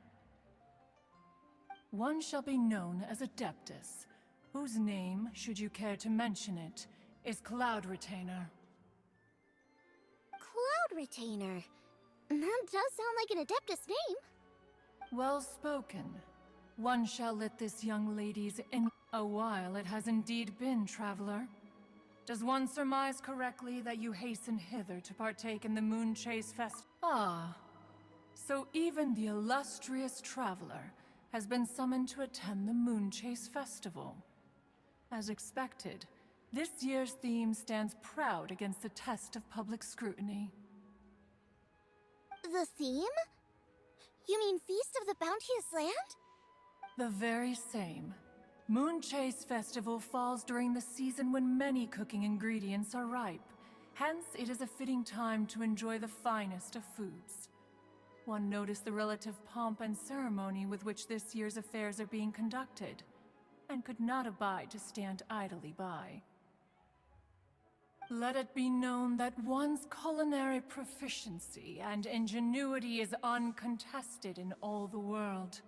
One shall be known as Adeptus, whose name, should you care to mention it, is Cloud Retainer. Cloud Retainer. That does sound like an Adeptus name. Well spoken. One shall let this young lady's in a while it has indeed been, traveler. Does one surmise correctly that you hasten hither to partake in the Moon Chase Fest? Ah, so even the illustrious traveler has been summoned to attend the Moon Chase Festival. As expected, this year's theme stands proud against the test of public scrutiny. The theme? You mean Feast of the Bounteous Land? The very same. Moon Chase Festival falls during the season when many cooking ingredients are ripe. Hence, it is a fitting time to enjoy the finest of foods. One noticed the relative pomp and ceremony with which this year's affairs are being conducted, and could not abide to stand idly by. Let it be known that one's culinary proficiency and ingenuity is uncontested in all the world.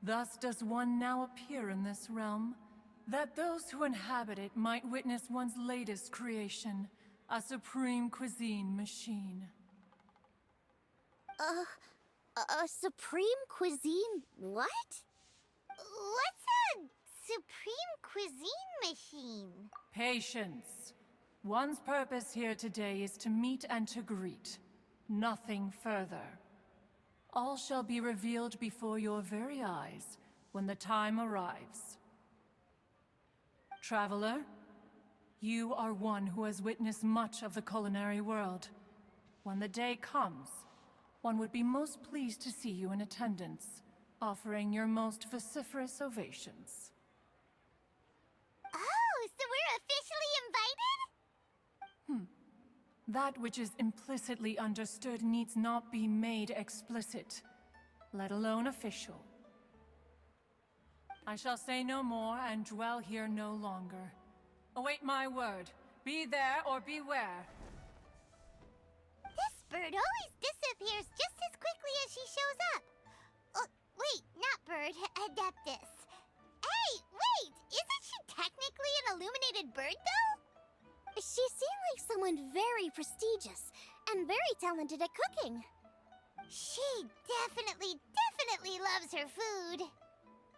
Thus does one now appear in this realm, that those who inhabit it might witness one's latest creation, a supreme cuisine machine. A supreme cuisine what? What's a supreme cuisine machine? Patience. One's purpose here today is to meet and to greet. Nothing further. All shall be revealed before your very eyes when the time arrives. Traveler, you are one who has witnessed much of the culinary world. When the day comes, one would be most pleased to see you in attendance, offering your most vociferous ovations. Oh, so we're officially invited? That which is implicitly understood needs not be made explicit, let alone official. I shall say no more and dwell here no longer. Await my word. Be there or beware. This bird always disappears just as quickly as she shows up. Oh, wait, not bird, Adeptus. Hey, wait! Isn't she technically an illuminated bird, though? She seemed like someone very prestigious and very talented at cooking. She definitely loves her food.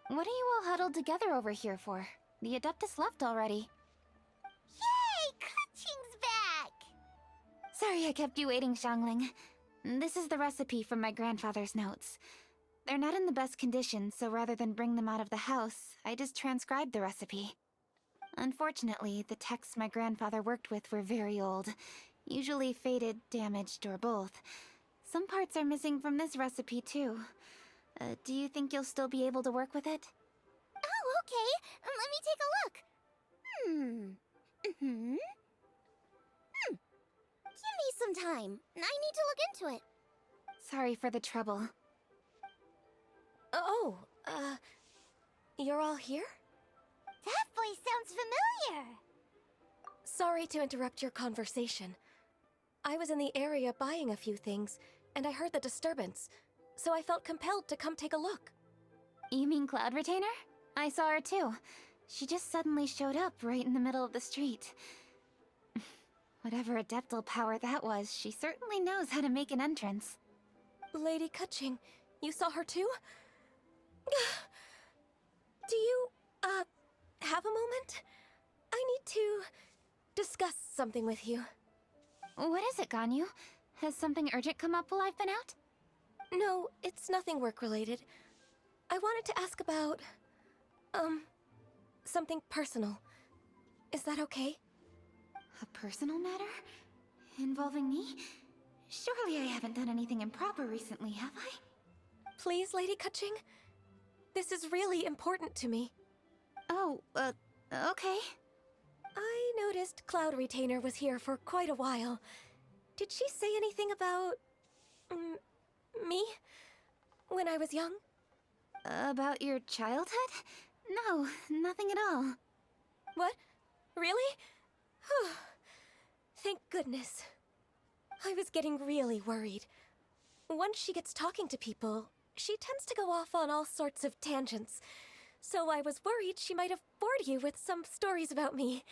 What are you all huddled together over here for? The Adeptus left already. Yay! Kuching's back! Sorry I kept you waiting, Xiangling. This is the recipe from my grandfather's notes. They're not in the best condition, so rather than bring them out of the house, I just transcribed the recipe. Unfortunately, the texts my grandfather worked with were very old, usually faded, damaged, or both. Some parts are missing from this recipe, too. Do you think you'll still be able to work with it? Oh, okay. Let me take a look. Give me some time. I need to look into it. Sorry for the trouble. You're all here? That voice sounds familiar. Sorry to interrupt your conversation. I was in the area buying a few things, and I heard the disturbance, so I felt compelled to come take a look. You mean Cloud Retainer? I saw her too. She just suddenly showed up right in the middle of the street. Whatever adeptal power that was, she certainly knows how to make an entrance. Lady Kutching, you saw her too? Do you, have a moment? I need to discuss something with you. What is it, Ganyu? Has something urgent come up while I've been out? No, it's nothing work-related. I wanted to ask about, something personal. Is that okay? A personal matter? Involving me? Surely I haven't done anything improper recently, have I? Please, Lady Kutching? This is really important to me. Oh, okay. I noticed Cloud Retainer was here for quite a while. Did she say anything about... me? When I was young? About your childhood? No, nothing at all. What? Really? Thank goodness. I was getting really worried. Once she gets talking to people, she tends to go off on all sorts of tangents. So I was worried she might have bored you with some stories about me.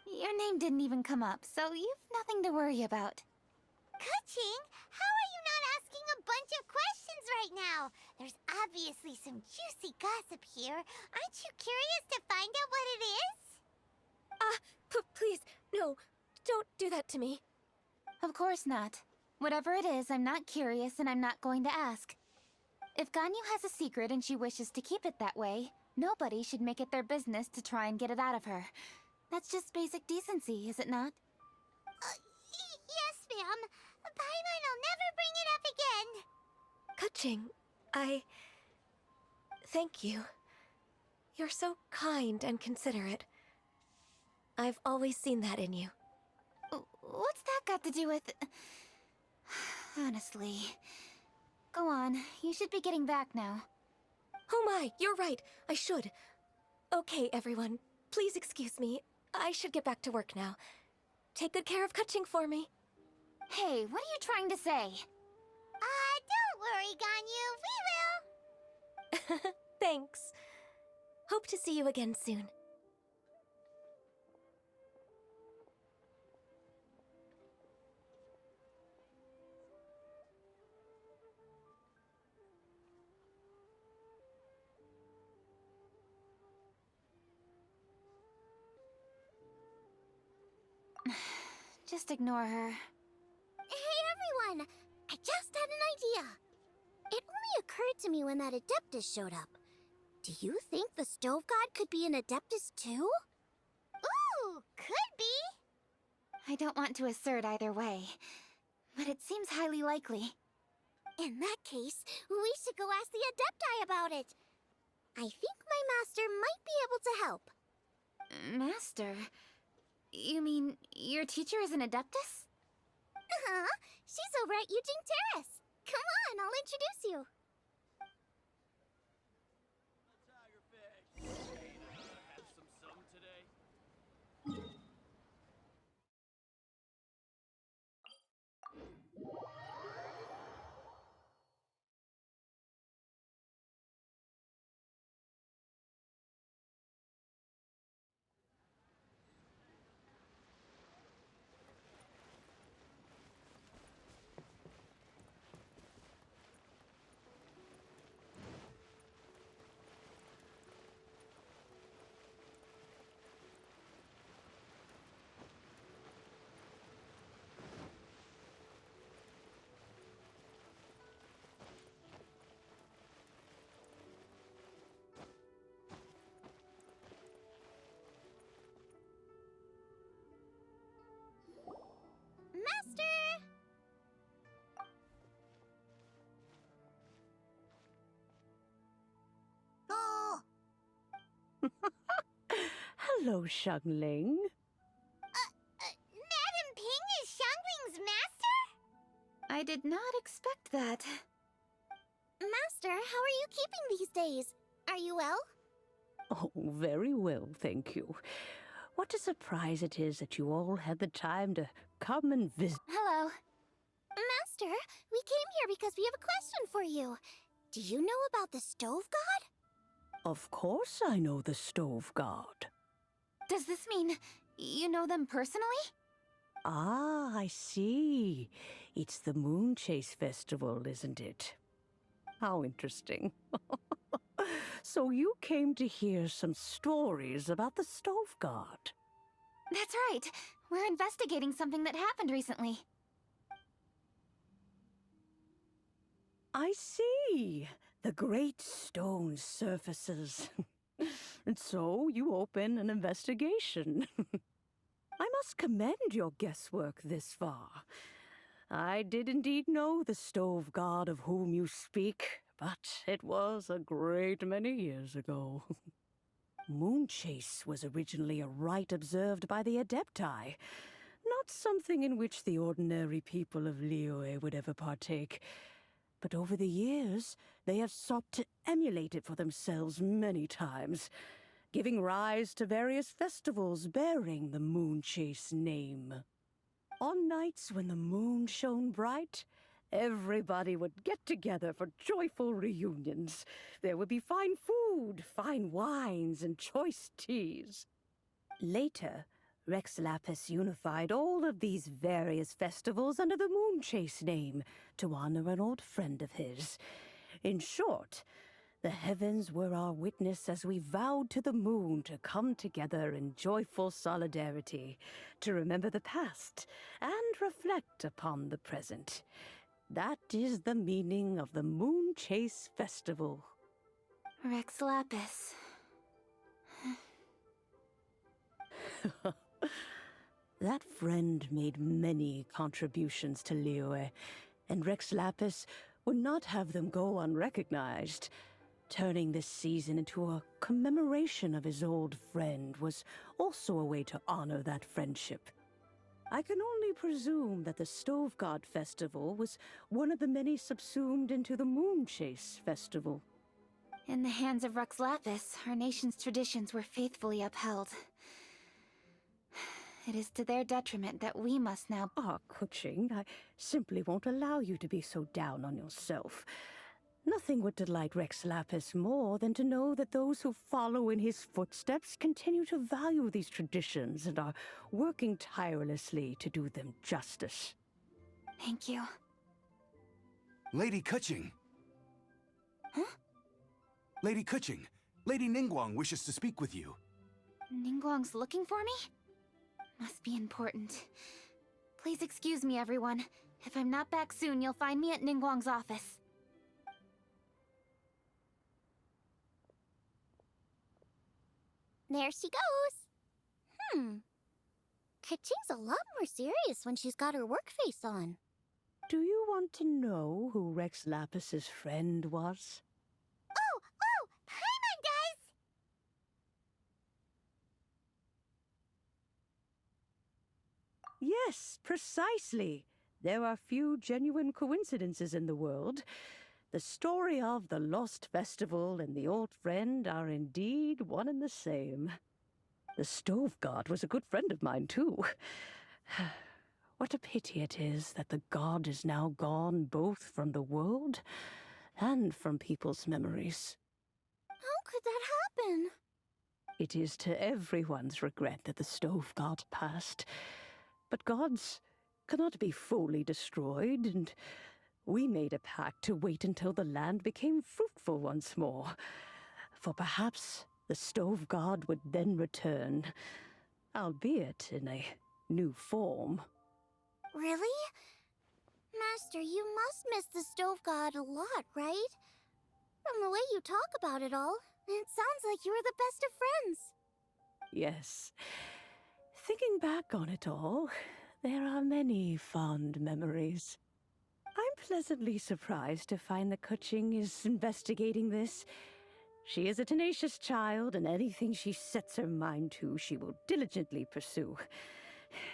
Your name didn't even come up, so you've nothing to worry about. Kutching, how are you not asking a bunch of questions right now? There's obviously some juicy gossip here. Aren't you curious to find out what it is? Please, no, don't do that to me. Of course not. Whatever it is, I'm not curious and I'm not going to ask. If Ganyu has a secret and she wishes to keep it that way, nobody should make it their business to try and get it out of her. That's just basic decency, is it not? Yes, ma'am. Paimon will never bring it up again. Kutching, thank you. You're so kind and considerate. I've always seen that in you. What's that got to do with... Honestly. Go on, you should be getting back now. Oh my, you're right, I should. Okay, everyone, please excuse me. I should get back to work now. Take good care of Kutching for me. Hey, what are you trying to say? Don't worry, Ganyu, we will. Thanks. Hope to see you again soon. Just ignore her. Hey everyone! I just had an idea. It only occurred to me when that Adeptus showed up. Do you think the Stove God could be an Adeptus too? Ooh, could be. I don't want to assert either way, but it seems highly likely. In that case, we should go ask the Adepti about it. I think my master might be able to help. Master? You mean your teacher is an Adeptus? Uh-huh. She's over at Yujing Terrace. Come on, I'll introduce you. Master! Oh! Hello, Xiangling. Madam Ping is Xiangling's master? I did not expect that. Master, how are you keeping these days? Are you well? Oh, very well, thank you. What a surprise it is that you all had the time to come and visit. Hello. Master, we came here because we have a question for you. Do you know about the Stove God? Of course I know the Stove God. Does this mean you know them personally? Ah, I see. It's the Moon Chase Festival, isn't it? How interesting. So you came to hear some stories about the Stove God. That's right. We're investigating something that happened recently. I see. The great stone surfaces. And so you open an investigation. I must commend your guesswork this far. I did indeed know the Stove God of whom you speak, but it was a great many years ago. Moonchase was originally a rite observed by the Adepti, not something in which the ordinary people of Liyue would ever partake. But over the years, they have sought to emulate it for themselves many times, giving rise to various festivals bearing the Moonchase name. On nights when the moon shone bright, everybody would get together for joyful reunions. There would be fine food, fine wines, and choice teas. Later, Rex Lapis unified all of these various festivals under the Moonchase name to honor an old friend of his. In short, the heavens were our witness as we vowed to the moon to come together in joyful solidarity, to remember the past and reflect upon the present. That is the meaning of the Moonchase Festival. Rex Lapis. That friend made many contributions to Liyue, and Rex Lapis would not have them go unrecognized. Turning this season into a commemoration of his old friend was also a way to honor that friendship. I can only presume that the Stove God Festival was one of the many subsumed into the Moonchase Festival. In the hands of Rex Lapis, our nation's traditions were faithfully upheld. It is to their detriment that we must now— Ah, Kuching, I simply won't allow you to be so down on yourself. Nothing would delight Rex Lapis more than to know that those who follow in his footsteps continue to value these traditions and are working tirelessly to do them justice. Thank you. Lady Kuching. Huh? Lady Kuching, Lady Ningguang wishes to speak with you. Ningguang's looking for me? Must be important. Please excuse me, everyone. If I'm not back soon, you'll find me at Ningguang's office. There she goes. Kaching's a lot more serious when she's got her work face on. Do you want to know who Rex Lapis's friend was? Oh! Paimon, guys! Yes, precisely. There are few genuine coincidences in the world. The story of the Lost Festival and the old friend are indeed one and the same. The Stove God was a good friend of mine, too. What a pity it is that the god is now gone both from the world and from people's memories. How could that happen? It is to everyone's regret that the Stove God passed. But gods cannot be fully destroyed, and we made a pact to wait until the land became fruitful once more. For perhaps the Stove God would then return, albeit in a new form. Really? Master, you must miss the Stove God a lot, right? From the way you talk about it all, it sounds like you were the best of friends. Yes. Thinking back on it all, there are many fond memories. I'm pleasantly surprised to find that Kuching is investigating this. She is a tenacious child, and anything she sets her mind to, she will diligently pursue.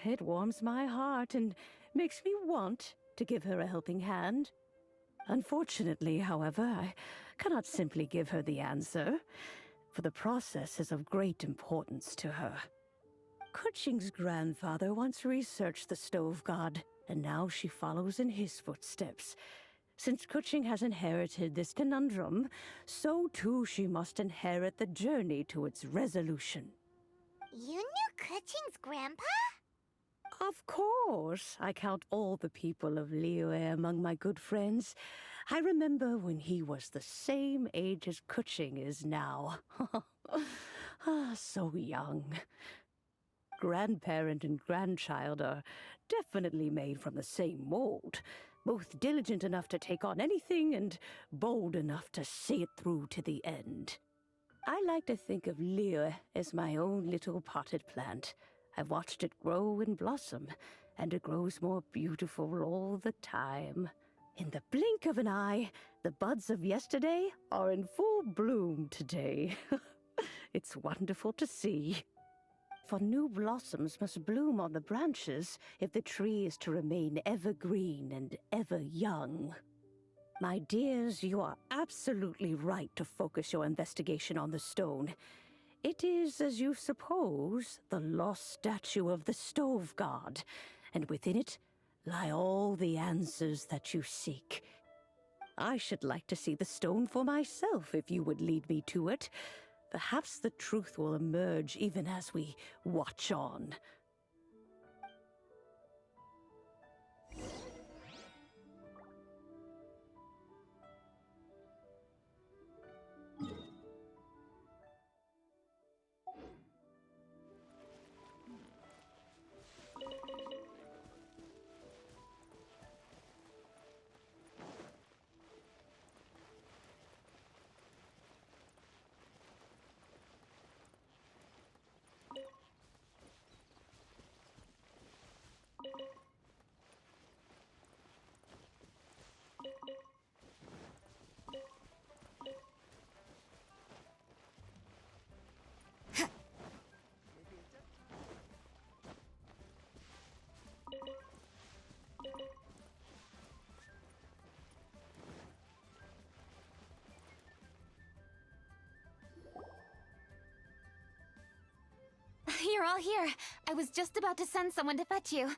It warms my heart and makes me want to give her a helping hand. Unfortunately, however, I cannot simply give her the answer, for the process is of great importance to her. Kuching's grandfather once researched the stove god, and now she follows in his footsteps. Since Kuching has inherited this conundrum, so too she must inherit the journey to its resolution. You knew Kuching's grandpa? Of course. I count all the people of Liyue among my good friends. I remember when he was the same age as Kuching is now. So young. Grandparent and grandchild are definitely made from the same mold. Both diligent enough to take on anything and bold enough to see it through to the end. I like to think of Liyue as my own little potted plant. I've watched it grow and blossom, and it grows more beautiful all the time. In the blink of an eye, the buds of yesterday are in full bloom today. It's wonderful to see. For new blossoms must bloom on the branches if the tree is to remain evergreen and ever young. My dears, you are absolutely right to focus your investigation on the stone. It is, as you suppose, the lost statue of the stove god, and within it lie all the answers that you seek. I should like to see the stone for myself if you would lead me to it. Perhaps the truth will emerge even as we watch on. You're all here. I was just about to send someone to fetch you.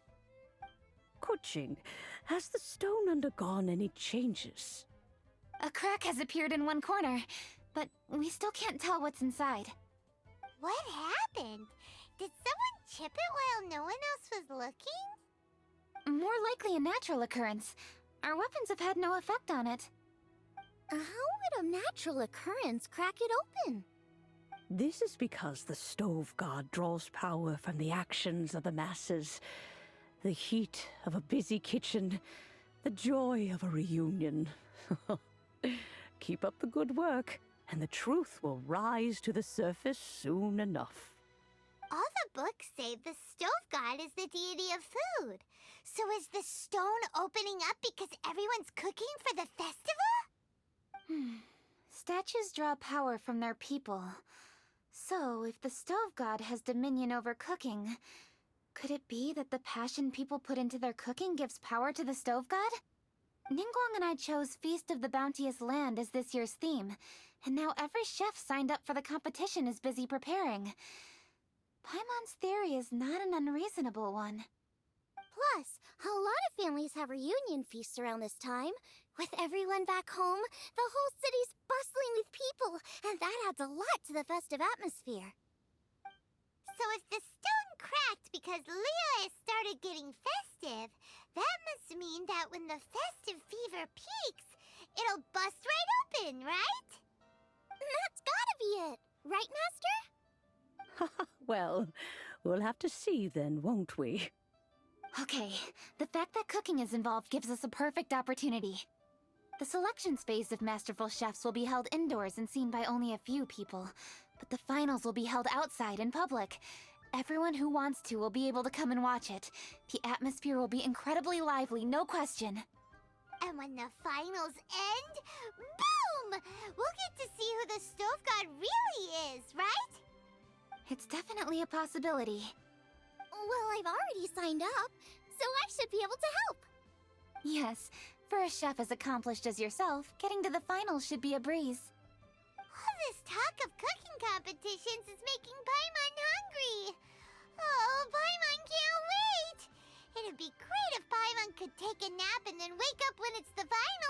Kuching, has the stone undergone any changes? A crack has appeared in one corner, but we still can't tell what's inside. What happened? Did someone chip it while no one else was looking? More likely a natural occurrence. Our weapons have had no effect on it. How would a natural occurrence crack it open? This is because the stove god draws power from the actions of the masses. The heat of a busy kitchen, the joy of a reunion. Keep up the good work, and the truth will rise to the surface soon enough. All the books say the stove god is the deity of food. So is the stone opening up because everyone's cooking for the festival? Statues draw power from their people. So, if the stove god has dominion over cooking, could it be that the passion people put into their cooking gives power to the stove god? Ningguang and I chose Feast of the Bounteous Land as this year's theme, and now every chef signed up for the competition is busy preparing. Paimon's theory is not an unreasonable one. Plus, a lot of families have reunion feasts around this time. With everyone back home, the whole city's bustling with people, and that adds a lot to the festive atmosphere. So if the stone cracked because Liyue started getting festive, that must mean that when the festive fever peaks, it'll bust right open, right? That's gotta be it, right, Master? Well, we'll have to see then, won't we? Okay, the fact that cooking is involved gives us a perfect opportunity. The selections phase of masterful chefs will be held indoors and seen by only a few people, but the finals will be held outside in public. Everyone who wants to will be able to come and watch it. The atmosphere will be incredibly lively, no question. And when the finals end, boom! We'll get to see who the stove god really is, right? It's definitely a possibility. Well, I've already signed up, so I should be able to help. Yes, For a chef as accomplished as yourself, getting to the finals should be a breeze. All this talk of cooking competitions is making Paimon hungry. Oh, Paimon can't wait! It'd be great if Paimon could take a nap and then wake up when it's the finals.